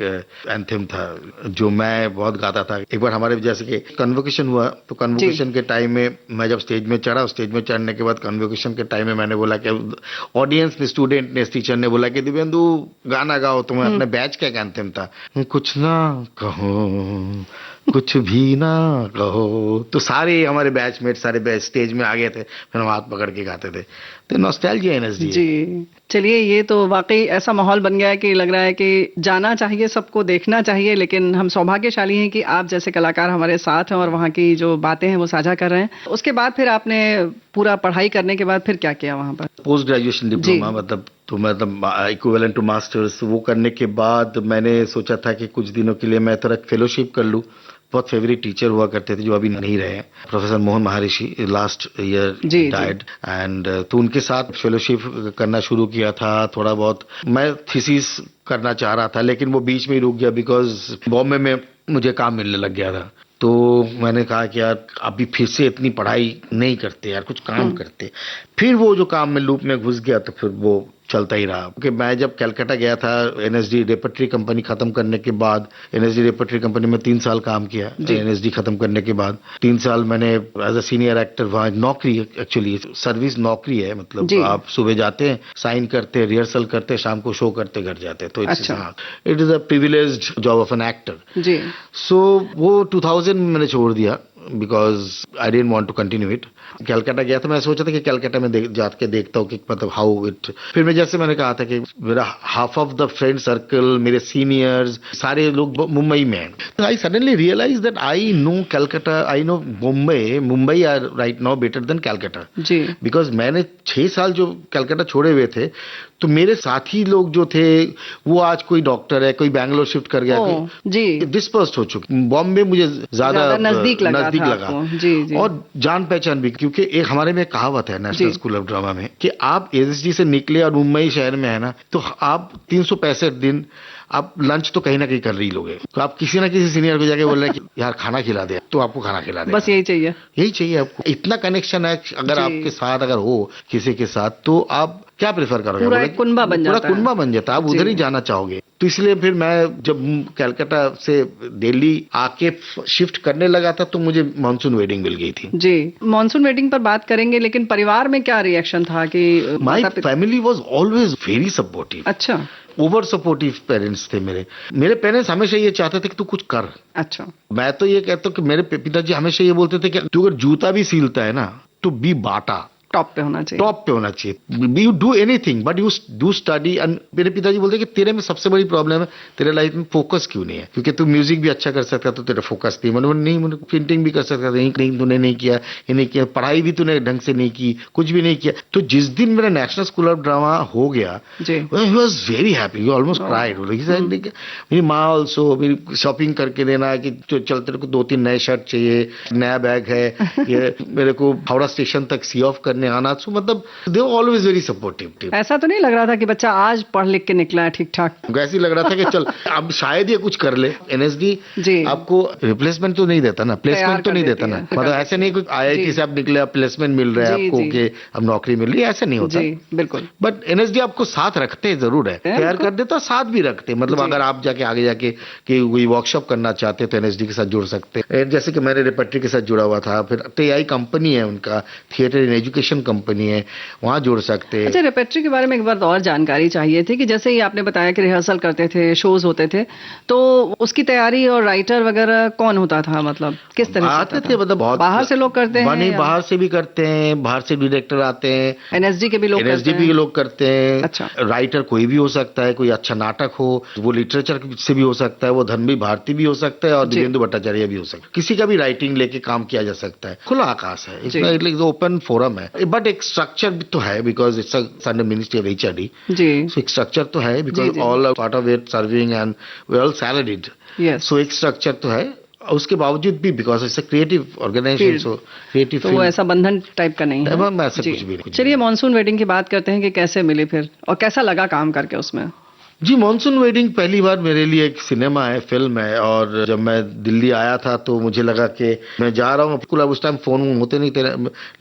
एंथम था जो मैं बहुत गाता था। एक बार हमारे जैसे कि कन्वोकेशन हुआ तो कन्वोकेशन के टाइम में मैं जब स्टेज में चढ़ा, स्टेज में चढ़ने के बाद कन्वोकेशन के टाइम में मैंने बोला कि ऑडियंस ने, स्टूडेंट ने, टीचर ने बोला कि दिव्येंदु गाना गाओ। तो मैं अपने बैच का एक एंथम था, कुछ ना कहो कुछ भी ना कहो। तो सारे हमारे बैचमेट सारे स्टेज में आ गए थे, फिर हम हाथ पकड़ के गाते थे। तो नॉस्टैल्जिया एनएसडी जी। चलिए, ये तो वाकई ऐसा माहौल बन गया है कि लग रहा है कि जाना चाहिए, सबको देखना चाहिए। लेकिन हम सौभाग्यशाली हैं कि आप जैसे कलाकार हमारे साथ हैं और वहाँ की जो बातें हैं वो साझा कर रहे हैं। उसके बाद फिर आपने पूरा पढ़ाई करने के बाद फिर क्या किया वहाँ पर? पोस्ट ग्रेजुएशन डिप्लोमा, मतलब इक्विवेलेंट टू मास्टर्स। वो करने के बाद मैंने सोचा था कि कुछ दिनों के लिए मैं थोड़ा फेलोशिप कर लूँ। बहुत फेवरेट टीचर हुआ करते थे जो अभी नहीं रहे, professor Mohan Maharshi, last year died. And तो उनके साथ फेलोशिप करना शुरू किया था। थोड़ा बहुत मैं थीसिस करना चाह रहा था लेकिन वो बीच में ही रुक गया बिकॉज बॉम्बे में मुझे काम मिलने लग गया था। तो मैंने कहा कि यार अभी फिर से इतनी पढ़ाई नहीं करते यार, कुछ काम करते। फिर वो जो काम में लूप में घुस गया तो फिर वो चलता ही रहा। क्योंकि मैं जब कलकत्ता गया था एनएसडी रेपर्टरी कंपनी खत्म करने के बाद, एनएसडी रेपर्टरी कंपनी में 3 साल काम किया। एनएसडी खत्म करने के बाद 3 साल मैंने एज अ सीनियर एक्टर वहाँ नौकरी, एक्चुअली सर्विस नौकरी है, मतलब आप सुबह जाते हैं, साइन करते, रिहर्सल करते, शाम को शो करते घर जाते। तो it is a privileged job of an actor. So वो 2000 में मैंने छोड़ दिया because I didn't want to continue it. Calcutta गया था, मैं सोचा था कि कलकत्ता में जाके देखता हूँ कि मतलब हाउ इट, फिर मैं जैसे मैंने कहा था कि मेरा half of the friend circle, मेरे सीनियर्स सारे लोग मुंबई में हैं। I suddenly realise that I know Calcutta, I know Mumbai are right now better than Calcutta ji, because मैंने 6 साल जो कलकत्ता छोड़े हुए थे, तो मेरे साथी लोग जो थे वो आज कोई डॉक्टर है, कोई बैंगलोर शिफ्ट कर गया, कोई जी, डिस्पर्स्ड हो चुके। बॉम्बे मुझे ज्यादा नजदीक लगा जी, जी। और जान पहचान भी, क्योंकि एक हमारे में कहावत है नेशनल स्कूल ऑफ ड्रामा में कि आप एसएसडी से निकले और मुंबई शहर में है ना, तो आप 365 दिन आप लंच तो कहीं ना कहीं कर रही लोगे, तो आप किसी ना किसी सीनियर को जाके बोल रहे हैं कि यार खाना खिला दे, तो आपको खाना खिला दे, बस यही चाहिए, यही चाहिए आपको। इतना कनेक्शन है अगर आपके साथ अगर हो किसी के साथ, तो आप क्या प्रेफर करोगे? पूरा एक कुनबा बन जाता है, पूरा कुनबा बन जाता है, आप उधर ही जाना चाहोगे। तो इसलिए फिर मैं जब कलकत्ता से दिल्ली आके शिफ्ट करने लगा था, तो मुझे मानसून वेडिंग मिल गई थी। जी, मानसून वेडिंग पर बात करेंगे, लेकिन परिवार में क्या रिएक्शन था कि my family was always very supportive. अच्छा, ओवर सपोर्टिव पेरेंट्स थे मेरे पेरेंट्स हमेशा ये चाहते थे कि तू कुछ कर। अच्छा, मैं तो ये कहता हूँ कि मेरे पिताजी हमेशा ये बोलते थे कि तू अगर जूता भी सिलता है ना, तो बी बाटा, टॉप पे होना चाहिए, टॉप पे होना चाहिए। You do anything but you do study. And मेरे पिताजी बोलते हैं कि तेरे में सबसे बड़ी प्रॉब्लम है, तेरे लाइफ में फोकस क्यों नहीं है, क्योंकि तू म्यूजिक भी अच्छा कर सकता, तो तेरा फोकस नहीं। मैंने पेंटिंग भी कर सकता था, नहीं तूने नहीं किया, ये नहीं किया, पढ़ाई भी तूने ढंग से नहीं की, कुछ भी नहीं किया। तो जिस दिन मेरा नेशनल स्कूल ऑफ ड्रामा हो गया, he was very happy, he almost cried. मेरी माँ ऑल्सो मेरी शॉपिंग करके देना कि चल तेरे को 2-3 नए शर्ट चाहिए, नया बैग है, ये मेरे को हावड़ा स्टेशन तक सी ऑफ करने आना। तो मतलब दे वर ऑलवेज वेरी सपोर्टिव। ऐसा तो नहीं लग रहा था कि बच्चा आज पढ़ लिख के निकला है ठीक ठाक? ऐसे लग रहा था कि चल अब शायद ये कुछ कर ले। एनएसडी आपको रिप्लेसमेंट तो नहीं देता ना, प्लेसमेंट तो नहीं देता ना, मतलब ऐसे नहीं कोई आईआईटी से आप निकले, आप प्लेसमेंट मिल रहा है आपको कि अब नौकरी मिल रही है, ऐसा नहीं होता। बिल्कुल। बट एनएसडी आपको साथ रखते जरूर है, तैयार कर देता, साथ भी रखते। मतलब अगर आप जाके आगे जाके कोई वर्कशॉप करना चाहते तो एनएसडी के साथ जुड़ सकते हैं। जैसे कि मैंने रेपर्टरी के साथ जुड़ा हुआ था, फिर टीआई कंपनी है उनका, थिएटर इन एजुकेशन कंपनी है, वहां जुड़ सकते हैं। अच्छा, रेपर्टरी के बारे में एक बार और जानकारी चाहिए थी कि जैसे ही आपने बताया कि रिहर्सल करते थे, शोज होते थे, तो उसकी तैयारी और राइटर वगैरह कौन होता था, मतलब किस तरह आते थे? मतलब बहुत बाहर से लोग करते हैं? नहीं, बाहर से भी करते हैं, बाहर से डायरेक्टर आते हैं, एनएसडी के भी लोग करते हैं। अच्छा। राइटर कोई भी हो सकता है, कोई अच्छा नाटक हो वो लिटरेचर से भी हो सकता है, वो धनवी भारती भी हो सकता है, और दिव्येंदु भट्टाचार्य भी हो सकता है। किसी का भी राइटिंग लेके काम किया जा सकता है, खुला आकाश है, इसमें ओपन फोरम है। बट एक स्ट्रक्चर भी तो है, because it's under ministry of HRD. So एक स्ट्रक्चर तो है, because all part of it serving and we all salaried. So एक स्ट्रक्चर तो है, उसके बावजूद भी because it's a creative organisation, so creative, तो वो ऐसा बंधन टाइप का नहीं है, ऐसा कुछ भी नहीं। चलिए मानसून वेडिंग की बात करते हैं कि कैसे मिली फिर और कैसा लगा काम करके उसमें? जी, मानसून वेडिंग पहली बार मेरे लिए एक सिनेमा है, फिल्म है। और जब मैं दिल्ली आया था तो मुझे लगा कि मैं जा रहा हूँ, अब उस टाइम फोन होते नहीं थे,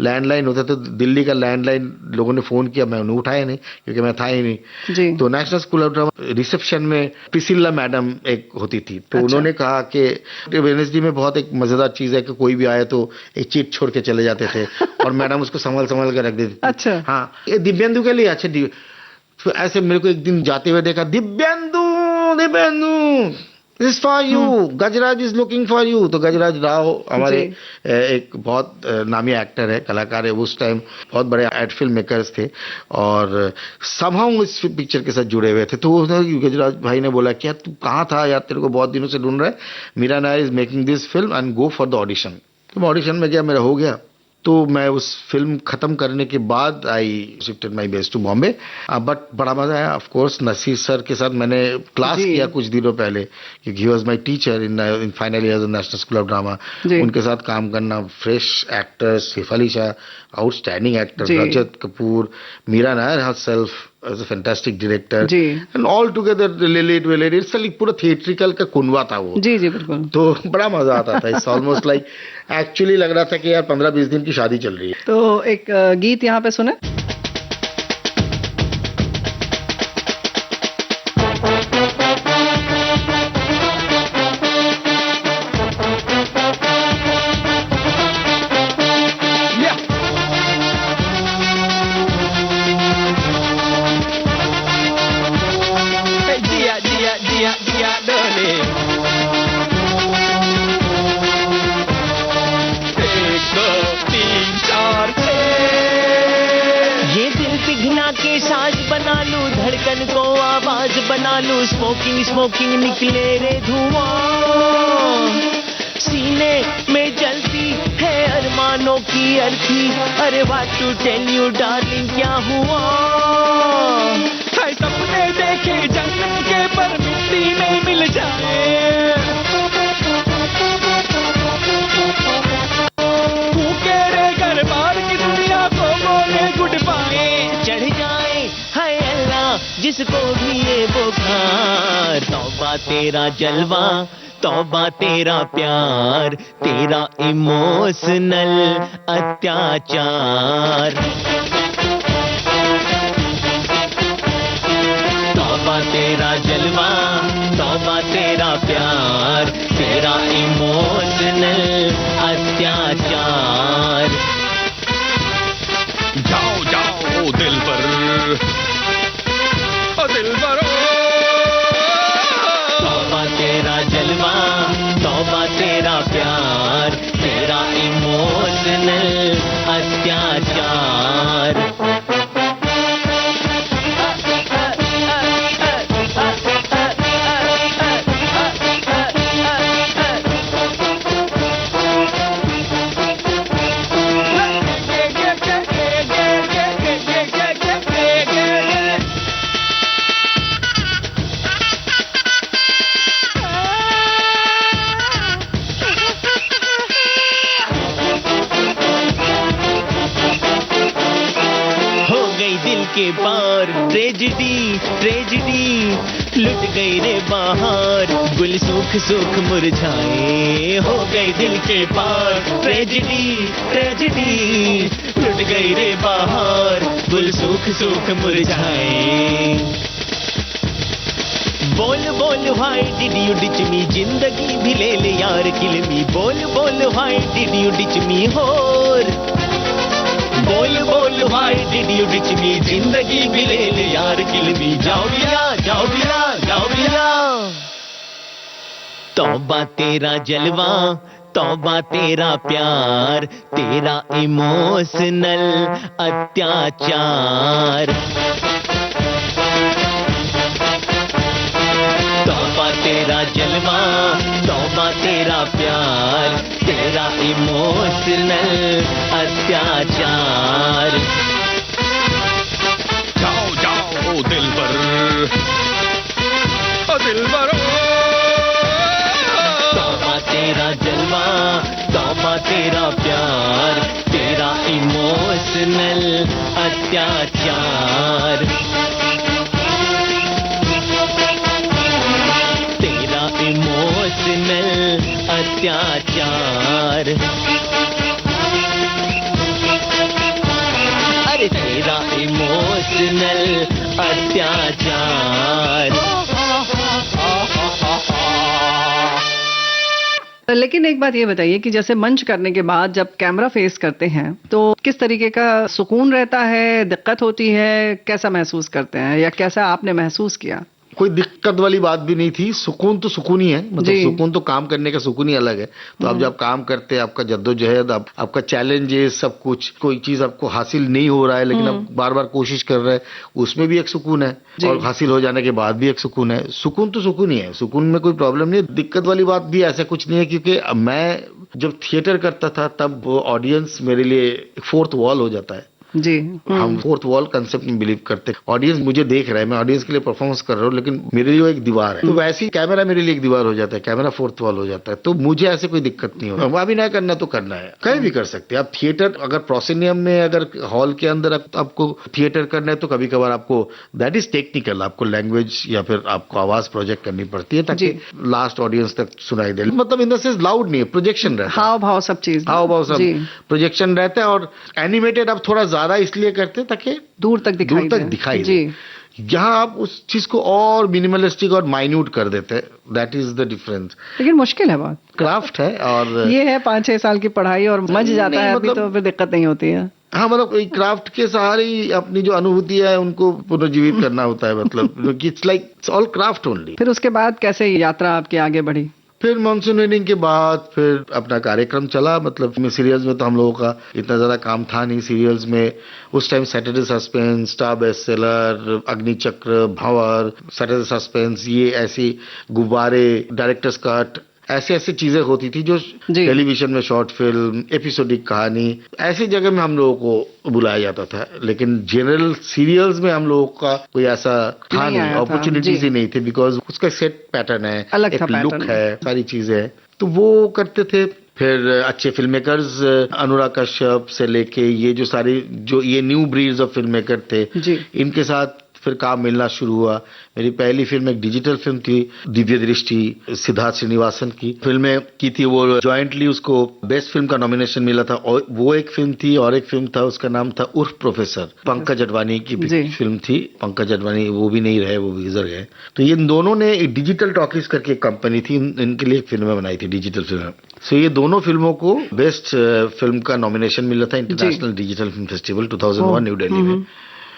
लैंडलाइन होता था। दिल्ली का लैंडलाइन लोगों ने फोन किया, मैं उन्हें उठाया नहीं क्योंकि मैं था ही नहीं। तो national school of drama reception में प्रिसिल्ला मैडम एक होती थी, तो उन्होंने कहा कि वेडनेसडे में बहुत एक मजेदार चीज है कि कोई भी आए तो एक चीट छोड़ के चले जाते थे और मैडम उसको संभाल के रख देती थी। अच्छा, हाँ, ये दिव्येंदु के लिए। अच्छा, तो ऐसे मेरे को एक दिन जाते हुए देखा, Divyendu this for you, Gajraj is looking for you. तो गजराज राव हमारे एक बहुत नामी एक्टर है, कलाकार है, उस टाइम बहुत बड़े एड फिल्म मेकर्स थे और समहाउ इस पिक्चर के साथ जुड़े हुए थे। तो गजराज भाई ने बोला क्या तू कहाँ था यार, तेरे को बहुत दिनों से ढूंढ रहा है, Mira Nair is making this film and go for the audition. तो मैं ऑडिशन में गया, मेरा हो गया। तो मैं उस फिल्म खत्म करने के बाद I shifted my base to Bombay. But बड़ा मजा आया। ऑफ कोर्स नसीर सर के साथ मैंने क्लास किया कुछ दिनों पहले, क्योंकि he was my teacher in final years of National school of Drama. उनके साथ काम करना, fresh actors, Saif Ali Shah outstanding actor, Rajat Kapoor, Mira Nair herself as a fantastic director, and all together related it's like पूरा थिएट्रिकल का कुनवा था वो। जी बिल्कुल। तो बड़ा मजा आता था। इट्स ऑलमोस्ट लाइक एक्चुअली लग रहा था कि यार 15-20 दिन की शादी चल रही है। तो एक गीत यहाँ पे सुने। लूं धड़कन को आवाज बना लूं, स्मोकिंग स्मोकिंग निकले रे धुआं, सीने में जलती है अरमानों की अर्थी, अरे what to tell you darling क्या हुआ, है सपने देखे जन्नत के पर मिट्टी में मिल जाए, भूखे रे घर बार की दुनिया को बोले गुड बाय, चढ़ जाए हाय अल्लाह जिसको भी ये बुखार, तौबा तेरा जलवा तौबा तेरा प्यार, तेरा इमोशनल अत्याचार, तौबा तेरा जलवा तौबा तेरा प्यार, तेरा इमोशनल अत्याचार, जाओ जाओ दिल पर, ओ दिल पर, तौबा तेरा जलवा तौबा तेरा प्यार, तेरा इमोशनल अत्याचार, के पार ट्रेजिडी ट्रेजिडी, लुट गई रे बाहर गुल सूख सूख मुरझाए, हो गई दिल के पार ट्रेजिडी ट्रेजिडी, लुट गई रे बाहर गुल सूख सूख मुरझाए, बोल बोल व्हाई डिड यू डिच मी, जिंदगी भी ले ले यार किल मी, बोल बोल व्हाई डिड यू डिच मी होर, बोल बोल व्हाई डिड यू डिच मी, जिंदगी भी ले ले यार किल मी, जाओ बिया जाओ बिया जाओ बिया, तौबा तेरा जलवा तौबा तेरा प्यार, तेरा इमोशनल अत्याचार, तौबा तेरा जलवा तौबा तेरा प्यार, तेरा इमोशनल अत्याचार, जाओ जाओ दिल पर, ओ दिल पर, तौबा तेरा जलवा तौबा तेरा प्यार, तेरा इमोशनल अत्याचार, तेरा इमोशनल अत्याचार, अरे तेरा इमोशनल अत्याचार। लेकिन एक बात ये बताइए कि जैसे मंच करने के बाद जब कैमरा फेस करते हैं तो किस तरीके का सुकून रहता है, दिक्कत होती है, कैसा महसूस करते हैं या कैसा आपने महसूस किया? कोई दिक्कत वाली बात भी नहीं थी, सुकून तो सुकून ही है, मतलब सुकून तो काम करने का सुकून ही अलग है। तो आप जब काम करते हैं, आपका जद्दोजहद, आपका चैलेंज है, सब कुछ, कोई चीज आपको हासिल नहीं हो रहा है लेकिन आप बार बार कोशिश कर रहे हैं, उसमें भी एक सुकून है, और हासिल हो जाने के बाद भी एक सुकून है। सुकून तो सुकून ही है, सुकून में कोई प्रॉब्लम नहीं है। दिक्कत वाली बात भी ऐसा कुछ नहीं है, क्योंकि मैं जब थिएटर करता था तब ऑडियंस मेरे लिए फोर्थ वॉल हो जाता है। जी हम फोर्थ वॉल कंसेप्ट में बिलीव करते हैं। ऑडियंस मुझे देख रहा है, मैं ऑडियंस के लिए परफॉर्मेंस कर रहा हूँ, लेकिन मेरे लिए वो एक दीवार है। तो वैसे ही कैमरा मेरे लिए एक दीवार हो जाता है, कैमरा फोर्थ वॉल हो जाता है। तो मुझे ऐसे कोई दिक्कत नहीं होता। वहाँ भी नहीं करना तो करना है, कहीं भी कर सकते हैं आप। थिएटर अगर प्रोसिनियम में, अगर हॉल के अंदर आपको थिएटर करना है तो कभी कभार आपको दैट इज टेक्निकल, आपको लैंग्वेज या फिर आपको आवाज प्रोजेक्ट करनी पड़ती है ताकि लास्ट ऑडियंस तक सुनाई दे। मतलब इन द सेंस लाउड नहीं है, प्रोजेक्शन रहता है, हाव भाव सब चीज, हाव भाव सब प्रोजेक्शन रहता है। और एनिमेटेड आप थोड़ा ज्यादा इसलिए करते हैं ताकि दूर तक दिखाई दे। यहाँ आप उस चीज को और मिनिमलिस्टिक और माइन्यूट कर देते हैं, दैट इज द डिफरेंस। लेकिन मुश्किल है, बहुत क्राफ्ट है। और ये है 5-6 साल की पढ़ाई और मज जाता है, अभी तो फिर दिक्कत नहीं होती है। हाँ, मतलब क्राफ्ट के सहारे ही अपनी जो अनुभूति है उनको पुनर्जीवित करना होता है। मतलब it's like it's all craft only. फिर उसके बाद कैसे यात्रा आपकी आगे बढ़ी? फिर मानसून वेडिंग के बाद फिर अपना कार्यक्रम चला। मतलब सीरियल्स में तो हम लोगों का इतना ज्यादा काम था नहीं। सीरियल्स में उस time Saturday suspense, star best seller, Agnichakra, Bhanwar, Saturday suspense, ये ऐसी गुब्बारे, डायरेक्टर्स कट, ऐसे ऐसे चीजें होती थी जो टेलीविजन में शॉर्ट फिल्म, एपिसोडिक कहानी, ऐसी जगह में हम लोगों को बुलाया जाता था। लेकिन जनरल सीरियल्स में हम लोगों का कोई ऐसा था नहीं, अपॉर्चुनिटीज ही नहीं थे, बिकॉज उसका सेट पैटर्न है, एक लुक है, सारी चीजें हैं, तो वो करते थे। फिर अच्छे फिल्म मेकर्स, अनुराग कश्यप से लेके ये जो सारे जो ये new breeds of film maker थे, इनके साथ फिर काम मिलना शुरू हुआ। मेरी पहली फिल्म एक डिजिटल फिल्म थी, दिव्य दृष्टि, सिद्धार्थ श्रीनिवासन की फिल्में की थी। वो जॉइंटली उसको बेस्ट फिल्म का नॉमिनेशन मिला था। और वो एक फिल्म थी, और एक फिल्म था, उसका नाम था उर्फ प्रोफेसर, पंकज अडवाणी की फिल्म थी। पंकज अडवाणी वो भी नहीं रहे, वो भी गुजर गए। तो ये दोनों ने डिजिटल टॉकीज करके एक कंपनी थी, इनके लिए फिल्में बनाई थी, डिजिटल फिल्म। सो ये दोनों फिल्मों को बेस्ट फिल्म का नॉमिनेशन मिला था international digital film festival 2001 new Delhi में।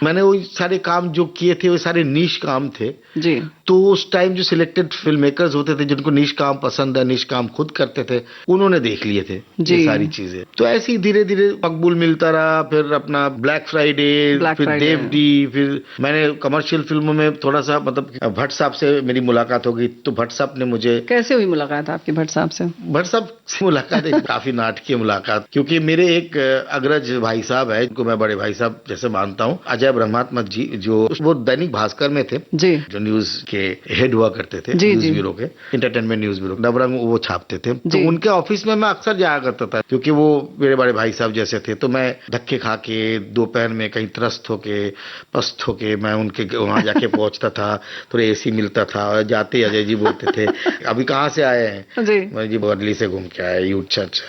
मैंने वो सारे काम जो किए थे वो सारे नीश काम थे जी। तो उस टाइम जो सिलेक्टेड फिल्म मेकर्स होते थे जिनको नीश काम पसंद है, नीश काम खुद करते थे, उन्होंने देख लिए थे ये सारी चीजें। तो ऐसे ही धीरे धीरे मकबूल मिलता रहा। फिर अपना ब्लैक फ्राइडे, फिर देवडी, फिर मैंने कमर्शियल फिल्मों में थोड़ा सा, मतलब भट्ट साहब से मेरी मुलाकात हो गई। तो भट्ट साहब ने मुझे, कैसे हुई मुलाकात आपकी भट्ट साहब से? भट्ट साहब से मुलाकात एक काफी नाटकीय मुलाकात, क्योंकि मेरे एक अग्रज भाई साहब है जिनको मैं बड़े भाई साहब जैसे मानता हूँ, अजय ब्रह्मात्मा जी, जो वो दैनिक भास्कर में थे जी, जो न्यूज के हेड हुआ करते थे, न्यूज ब्यूरो के, इंटरटेनमेंट न्यूज ब्यूरो, नवरंग वो छापते थे। तो उनके ऑफिस में मैं अक्सर जाया करता था, क्योंकि वो मेरे बड़े भाई साहब जैसे थे। तो मैं धक्के खा के दोपहर में कहीं त्रस्त होके पस्त होके मैं उनके वहां जाके पहुंचता था। थोड़ा एसी मिलता था। जाते अजय जी बोलते थे, अभी कहाँ से आए हैं? मैं जी बर्ली से घूम के आए। अच्छा अच्छा,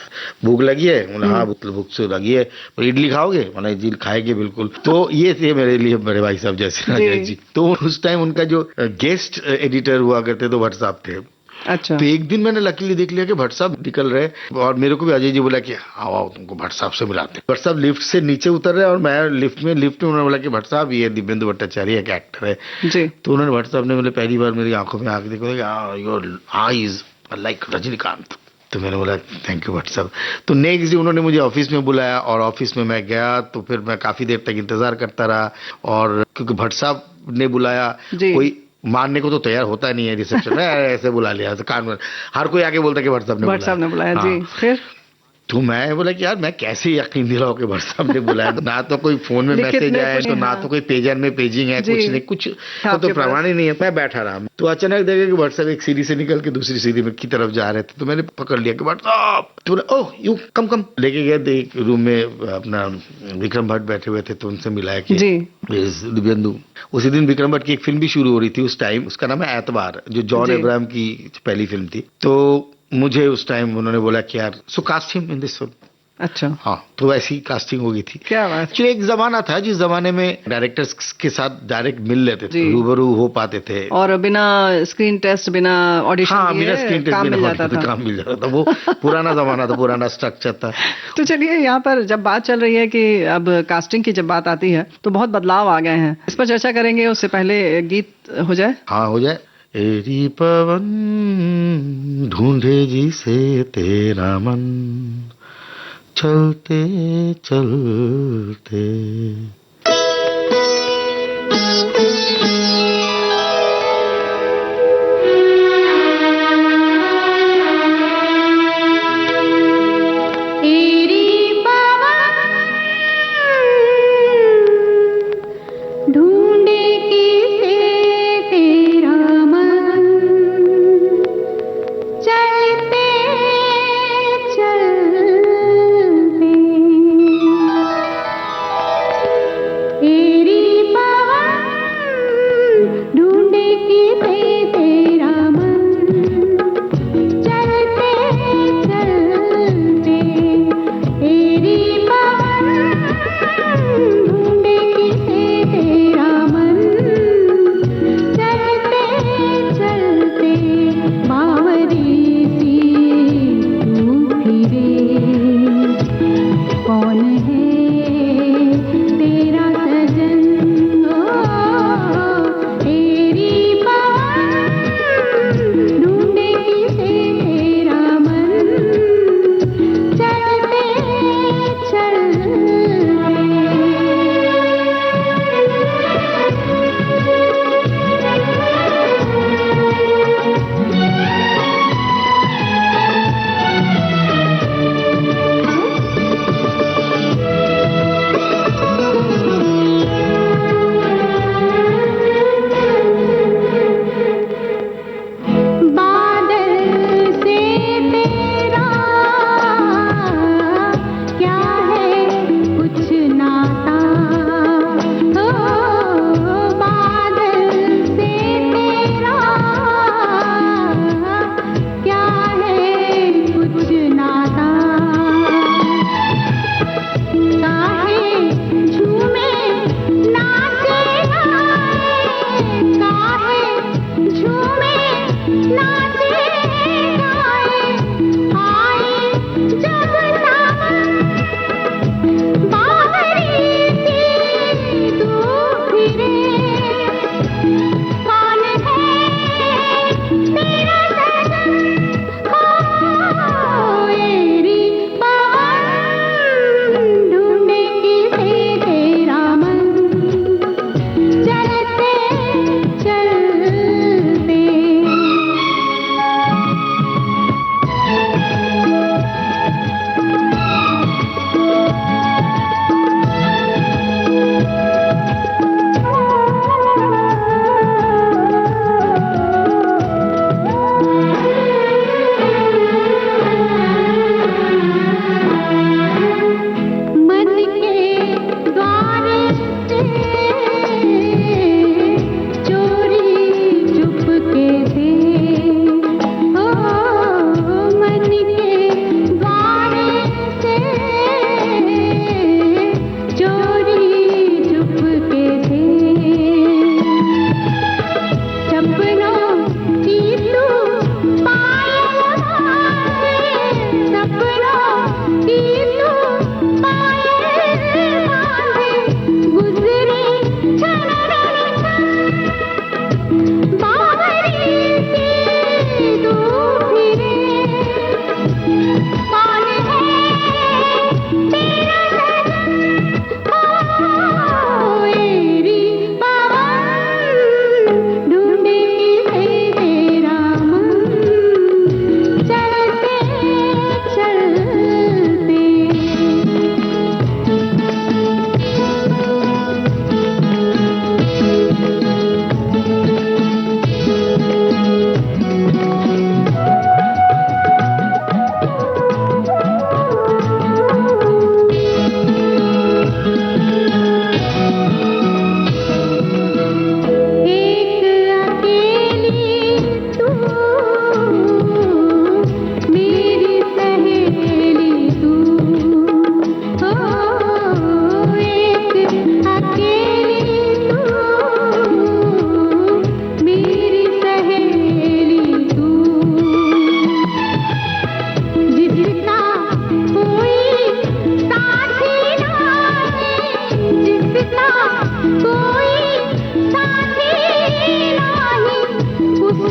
भूख लगी है? हाँ भूख से लगी है। इडली खाओगे? मैंने जी खाएंगे बिल्कुल। तो ये थे मेरे लिए बड़े भाई साहब जैसे अजय जी। तो उस टाइम उनका जो गेस्ट एडिटर हुआ करते तो भट्ट साहब थे। अच्छा। तो एक दिन मैंने लकीली देख लिया कि भट्ट साहब निकल रहे, और मेरे को भी अजय जी बोला कि आओ तुमको भट्ट साहब से मिलाते। भट्ट साहब लिफ्ट से नीचे उतर रहे और मैं लिफ्ट में उन्होंने बोला कि भट्ट साहब ये दिव्येंदु भट्टाचार्य एक एक्टर है जी। तो उन्होंने भट्ट साहब ने बोले पहली बार मेरी आंखों में आंख देखो, योर आईज लाइक रजनीकांत। तो मैंने बोला थैंक यू भट्ट साहब। तो नेक्स्ट डे उन्होंने मुझे ऑफिस में बुलाया, और ऑफिस में मैं गया। तो फिर मैं काफी देर तक इंतजार करता रहा, और क्योंकि भट्ट साहब ने बुलाया, कोई मानने को तो तैयार होता नहीं है रिसेप्शन में, ऐसे बुला लिया कान में। हर कोई आके बोलता कि भट्ट साहब ने बुलाया जी। फिर तो मैं बोला कि यार मैं कैसे यकीन दिलाऊं कि भट्ट साहब ने बुलाया। ना तो कोई फोन में मैसेज आया, तो ना तो कोई पेजर में पेजिंग है, कुछ नहीं, कुछ तो प्रमाण ही नहीं है। मैं बैठा रहा, तो अचानक देखा कि भट्ट साहब एक सीढ़ी से निकल के दूसरी सीढ़ी में की तरफ जा रहे थे। तो मैंने पकड़ लिया कि भट्ट साहब। तो बोला ओह यू कम लेके गए। एक रूम में अपना विक्रम भट्ट बैठे हुए थे, तो उनसे मिलाया कि दिव्येंदु। उसी दिन विक्रम भट्ट की एक फिल्म भी शुरू हो रही थी उस टाइम, उसका नाम है एतवार, जो जॉन अब्राहम की पहली फिल्म थी। तो मुझे उस टाइम उन्होंने बोला कि यार so cast him in this film. अच्छा। हाँ, तो वैसी कास्टिंग हो गई थी। क्या बात। एक्चुअली एक जमाना था जिस जमाने में डायरेक्टर्स के साथ डायरेक्ट मिल लेते थे, रूबरू हो पाते थे, और बिना स्क्रीन टेस्ट, बिना ऑडिशन, हाँ, बिना स्क्रीन टेस्ट, काम मिल जाता था। वो पुराना जमाना था, पुराना स्ट्रक्चर था। तो चलिए, यहाँ पर जब बात चल रही है कि अब कास्टिंग की जब बात आती है तो बहुत बदलाव आ गए हैं, इस पर चर्चा करेंगे। उससे पहले गीत हो जाए। हाँ, हो जाए। एरी पवन ढूंढे जिसे तेरा मन, चलते चलते।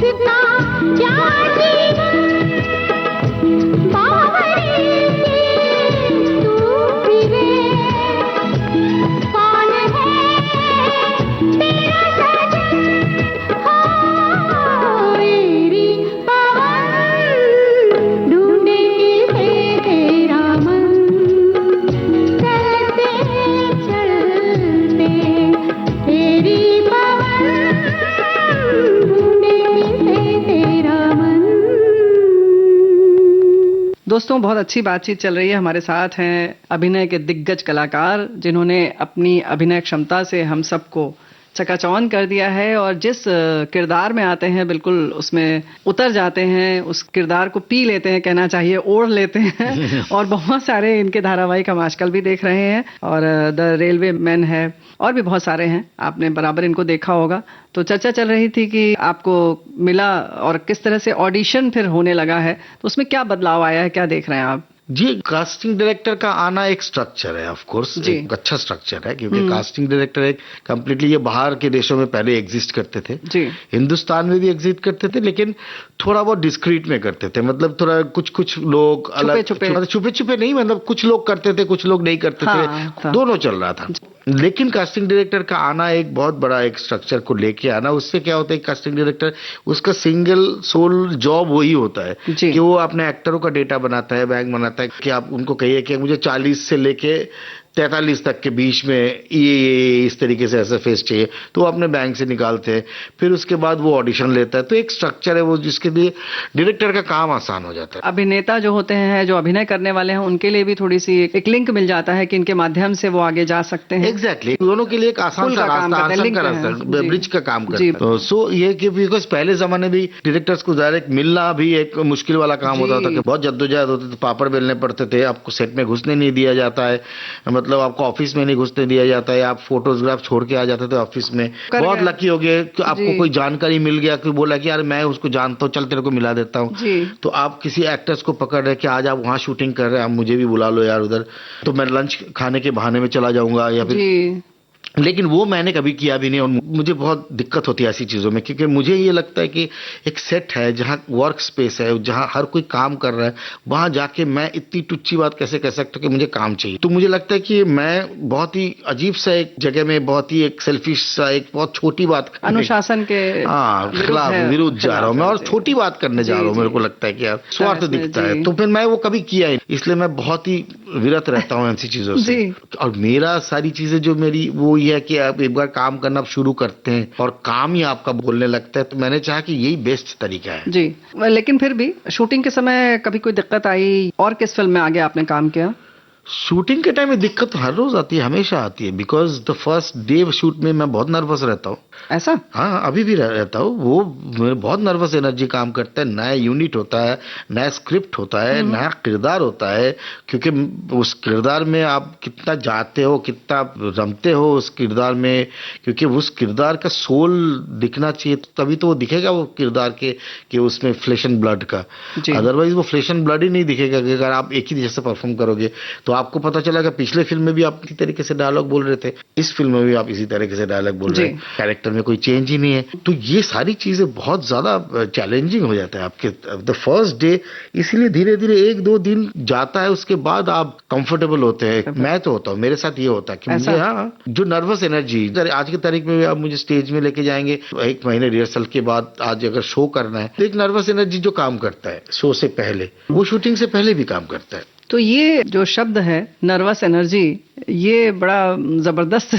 का क्या जीवन बावरी से तू फिरे कौन है तेरा सजन हाँ मेरी पवन ढूंढे किसे तेरा मन चलते चलते तेरी पवन ढूंढे किसे तेरा मन। दोस्तों, बहुत अच्छी बातचीत चल रही है। हमारे साथ हैं अभिनय के दिग्गज कलाकार जिन्होंने अपनी अभिनय क्षमता से हम सबको चकाचौंध कर दिया है और जिस किरदार में आते हैं बिल्कुल उसमें उतर जाते हैं, उस किरदार को पी लेते हैं, कहना चाहिए ओढ़ लेते हैं। और बहुत सारे इनके धारावाहिक हम आजकल भी देख रहे हैं और द रेलवे मैन है और भी बहुत सारे हैं, आपने बराबर इनको देखा होगा। तो चर्चा चल रही थी कि आपको मिला और किस तरह से ऑडिशन फिर होने लगा है, तो उसमें क्या बदलाव आया है, क्या देख रहे हैं आप? जी, कास्टिंग डायरेक्टर का आना एक स्ट्रक्चर है, ऑफ कोर्स एक अच्छा स्ट्रक्चर है, क्योंकि कास्टिंग डायरेक्टर एक कंप्लीटली, ये बाहर के देशों में पहले एग्जिस्ट करते थे जी, हिंदुस्तान में भी एग्जिस्ट करते थे, लेकिन थोड़ा बहुत डिस्क्रीट में करते थे। मतलब थोड़ा कुछ लोग अलग छुपे छुपे नहीं, मतलब कुछ लोग करते थे, कुछ लोग नहीं करते थे, दोनों चल रहा था। लेकिन कास्टिंग डायरेक्टर का आना एक बहुत बड़ा एक स्ट्रक्चर को लेके आना, उससे क्या होता है, कास्टिंग डायरेक्टर उसका सिंगल सोल जॉब वही होता है कि वो अपने एक्टरों का डेटा बनाता है, बैंक बनाता है, कि आप उनको कहिए कि मुझे 40 से लेके 43 तक के बीच में ये इस तरीके से ऐसा फेस चाहिए, तो वो अपने बैंक से निकालते हैं। फिर उसके बाद वो ऑडिशन लेता है, तो एक स्ट्रक्चर है वो, जिसके लिए डायरेक्टर का काम आसान हो जाता है। अभिनेता जो होते हैं, जो अभिनय करने वाले हैं, उनके लिए भी थोड़ी सी एक लिंक मिल जाता है कि इनके माध्यम से वो आगे जा सकते हैं। एग्जैक्टली, दोनों के लिए एक आसान सा रास्ता, ब्रिज का काम करता है। तो सो ये कि बिकॉज पहले जमाने भी डायरेक्टर्स को डायरेक्ट मिलना भी एक मुश्किल वाला काम होता था, बहुत जद्दोजहद होती थी, पापड़ बेलने पड़ते थे, आपको सेट में घुसने नहीं दिया जाता है, मतलब आपको ऑफिस में नहीं घुसने दिया जाता है, आप फोटोग्राफ छोड़ के आ जाते थे ऑफिस में। बहुत लकी हो गए कि आपको कोई जानकारी मिल गया, कोई बोला कि यार मैं उसको जानता हूँ, चल तेरे को मिला देता हूँ, तो आप किसी एक्टर्स को पकड़ रहे कि आज आप वहाँ शूटिंग कर रहे हैं, आप मुझे भी बुला लो यार उधर, तो मैं लंच खाने के बहाने में चला जाऊंगा या फिर, लेकिन वो मैंने कभी किया भी नहीं। और मुझे बहुत दिक्कत होती है ऐसी चीज़ों में, क्योंकि मुझे ये लगता है कि एक सेट है जहाँ वर्क स्पेस है, जहाँ हर कोई काम कर रहा है, वहाँ जाके मैं इतनी टुच्ची बात कैसे कह सकता हूँ कि मुझे काम चाहिए। तो मुझे लगता है कि मैं बहुत ही अजीब सा एक जगह में, बहुत ही एक सेल्फिश सा, एक बहुत छोटी बात, अनुशासन के खिलाफ विरुद्ध जा रहा हूँ मैं, और छोटी बात करने जा रहा हूँ। मेरे को लगता है कि यार स्वार्थ दिखता है, तो फिर मैं वो कभी किया ही, इसलिए मैं बहुत ही विरत रहता हूँ ऐसी चीज़ों से। और मेरा सारी चीज़ें जो मेरी वो है कि आप एक बार काम करना शुरू करते हैं और काम ही आपका बोलने लगता है, तो मैंने चाहा कि यही बेस्ट तरीका है जी। लेकिन फिर भी शूटिंग के समय कभी कोई दिक्कत आई, और किस फिल्म में आगे आपने काम किया? शूटिंग के टाइम में दिक्कत हर रोज आती है, हमेशा आती है, because the first day shoot में मैं बहुत नर्वस रहता हूँ। ऐसा? हाँ, अभी भी रहता हूँ। वो मेरे बहुत नर्वस एनर्जी काम करता है, नया यूनिट होता है, नया स्क्रिप्ट होता है, नया किरदार होता है, क्योंकि उस किरदार में आप कितना जाते हो, कितना रमते हो उस किरदार में, क्योंकि उस किरदार का सोल दिखना चाहिए, तभी तो वो दिखेगा वो किरदार के कि उसमें फ्लैश एंड ब्लड का, अदरवाइज वो फ्लैश एंड ब्लड ही नहीं दिखेगा। अगर आप एक ही जैसे परफॉर्म करोगे तो आपको पता चला कि पिछले फिल्म में भी आप इसी तरीके से डायलॉग बोल रहे थे, इस फिल्म में भी आप इसी तरीके से डायलॉग बोल रहे हैं, कैरेक्टर में कोई चेंज ही नहीं है। तो ये सारी चीजें बहुत ज्यादा चैलेंजिंग हो जाता है आपके द फर्स्ट डे, इसीलिए धीरे धीरे 1-2 दिन जाता है, उसके बाद आप कंफर्टेबल होते हैं। मैं तो होता हूँ, मेरे साथ ये होता है कि मुझे जो नर्वस एनर्जी, आज की तारीख में आप मुझे स्टेज में लेके जाएंगे 1 महीने रिहर्सल के बाद, आज अगर शो करना है, तो एक नर्वस एनर्जी जो काम करता है शो से पहले, वो शूटिंग से पहले भी काम करता है। तो ये जो शब्द है नर्वस एनर्जी, ये बड़ा जबरदस्त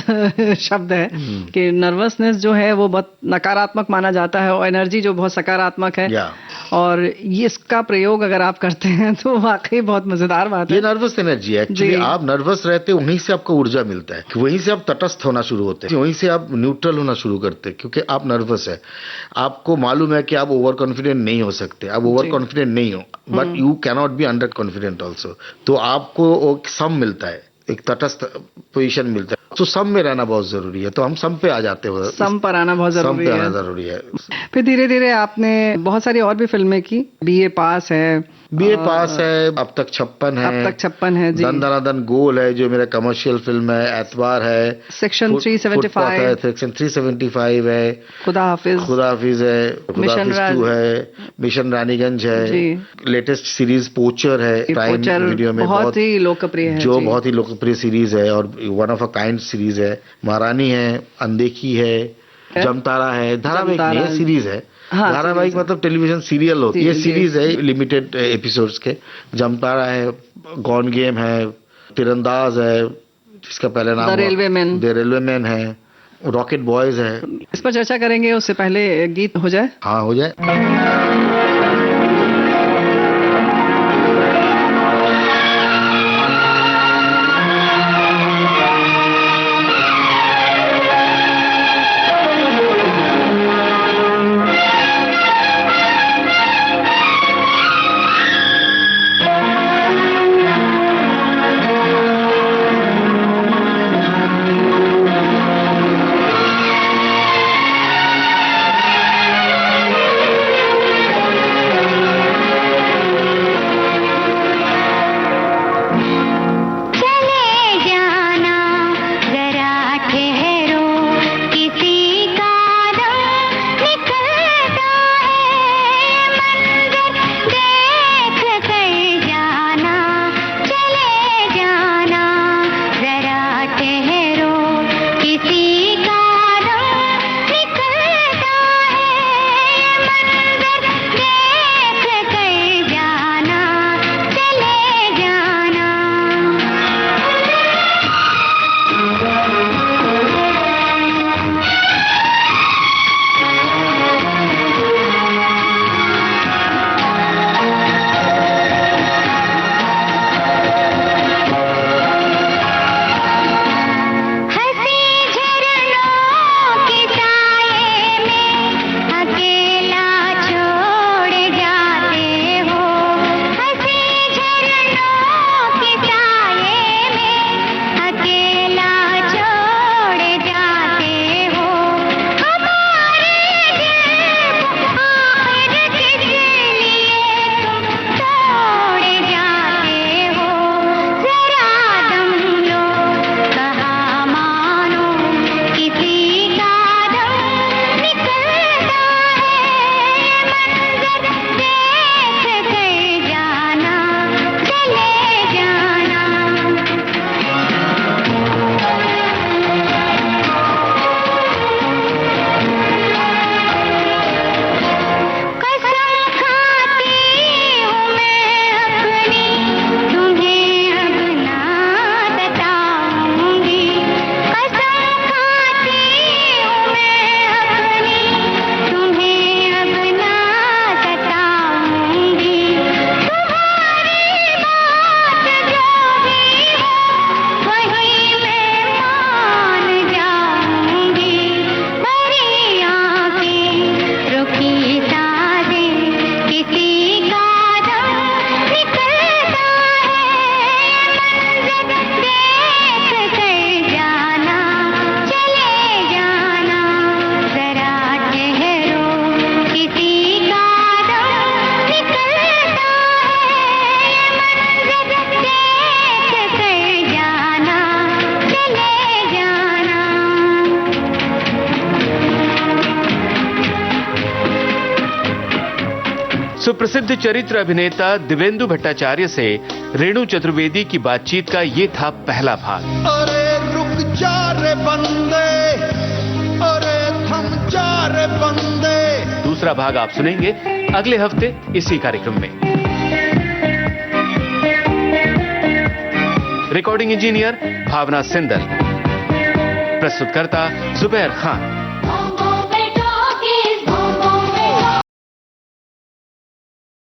शब्द है कि नर्वसनेस जो है वो बहुत नकारात्मक माना जाता है और एनर्जी जो बहुत सकारात्मक है, और ये इसका प्रयोग अगर आप करते हैं तो वाकई बहुत मजेदार बात है। ये नर्वस एनर्जी है एक्चुअली, आप नर्वस रहते वहीं से आपको ऊर्जा मिलता है, वहीं से आप तटस्थ होना शुरू होते हैं, वहीं से आप न्यूट्रल होना शुरू करते हैं, क्योंकि आप नर्वस है, आपको मालूम है कि आप ओवर कॉन्फिडेंट नहीं हो सकते, आप ओवर कॉन्फिडेंट नहीं हो, but you can not be under confident also, तो आपको एक सम मिलता है, एक तटस्थ पोजीशन मिलता है, तो सम में रहना बहुत जरूरी है, तो हम सम पे आ जाते हैं। सम पर आना बहुत जरूरी है। सम पे आना जरूरी है। फिर धीरे धीरे आपने बहुत सारी और भी फिल्में की। बीए पास है, बीए पास है, अब तक 56 है, अब तक 56 है जी। दन दनादन गोल है जो मेरा कमर्शियल फिल्म है, एतवार है, सेक्शन 375 है, सेक्शन 375 है, खुदा हाफिज है, खुदा हाफिज 2 है, मिशन रानीगंज है, लेटेस्ट सीरीज पोचर है, प्राइम वीडियो में बहुत ही लोकप्रिय है, जो बहुत ही लोकप्रिय सीरीज है और one of a kind series है। महारानी है, अनदेखी है, जमतारा है, धारावाहिक नहीं सीरीज है। हाँ, धारावाहिक मतलब टेलीविजन सीरियल होती है, ये सीरीज है लिमिटेड एपिसोड्स के। जमतारा है, गॉन गेम है, तीरंदाज है जिसका पहले नाम द रेलवेमैन है, रॉकेट बॉयज है। इस पर चर्चा करेंगे, उससे पहले गीत हो जाए। हाँ हो जाए। सुप्रसिद्ध चरित्र अभिनेता दिव्येंदु भट्टाचार्य से रेणु चतुर्वेदी की बातचीत का ये था पहला भाग। अरे रुक जा रे बंदे, अरे थम जा रे बंदे। दूसरा भाग आप सुनेंगे अगले हफ्ते इसी कार्यक्रम में। रिकॉर्डिंग इंजीनियर भावना सिंदल, प्रस्तुतकर्ता जुबैर खान।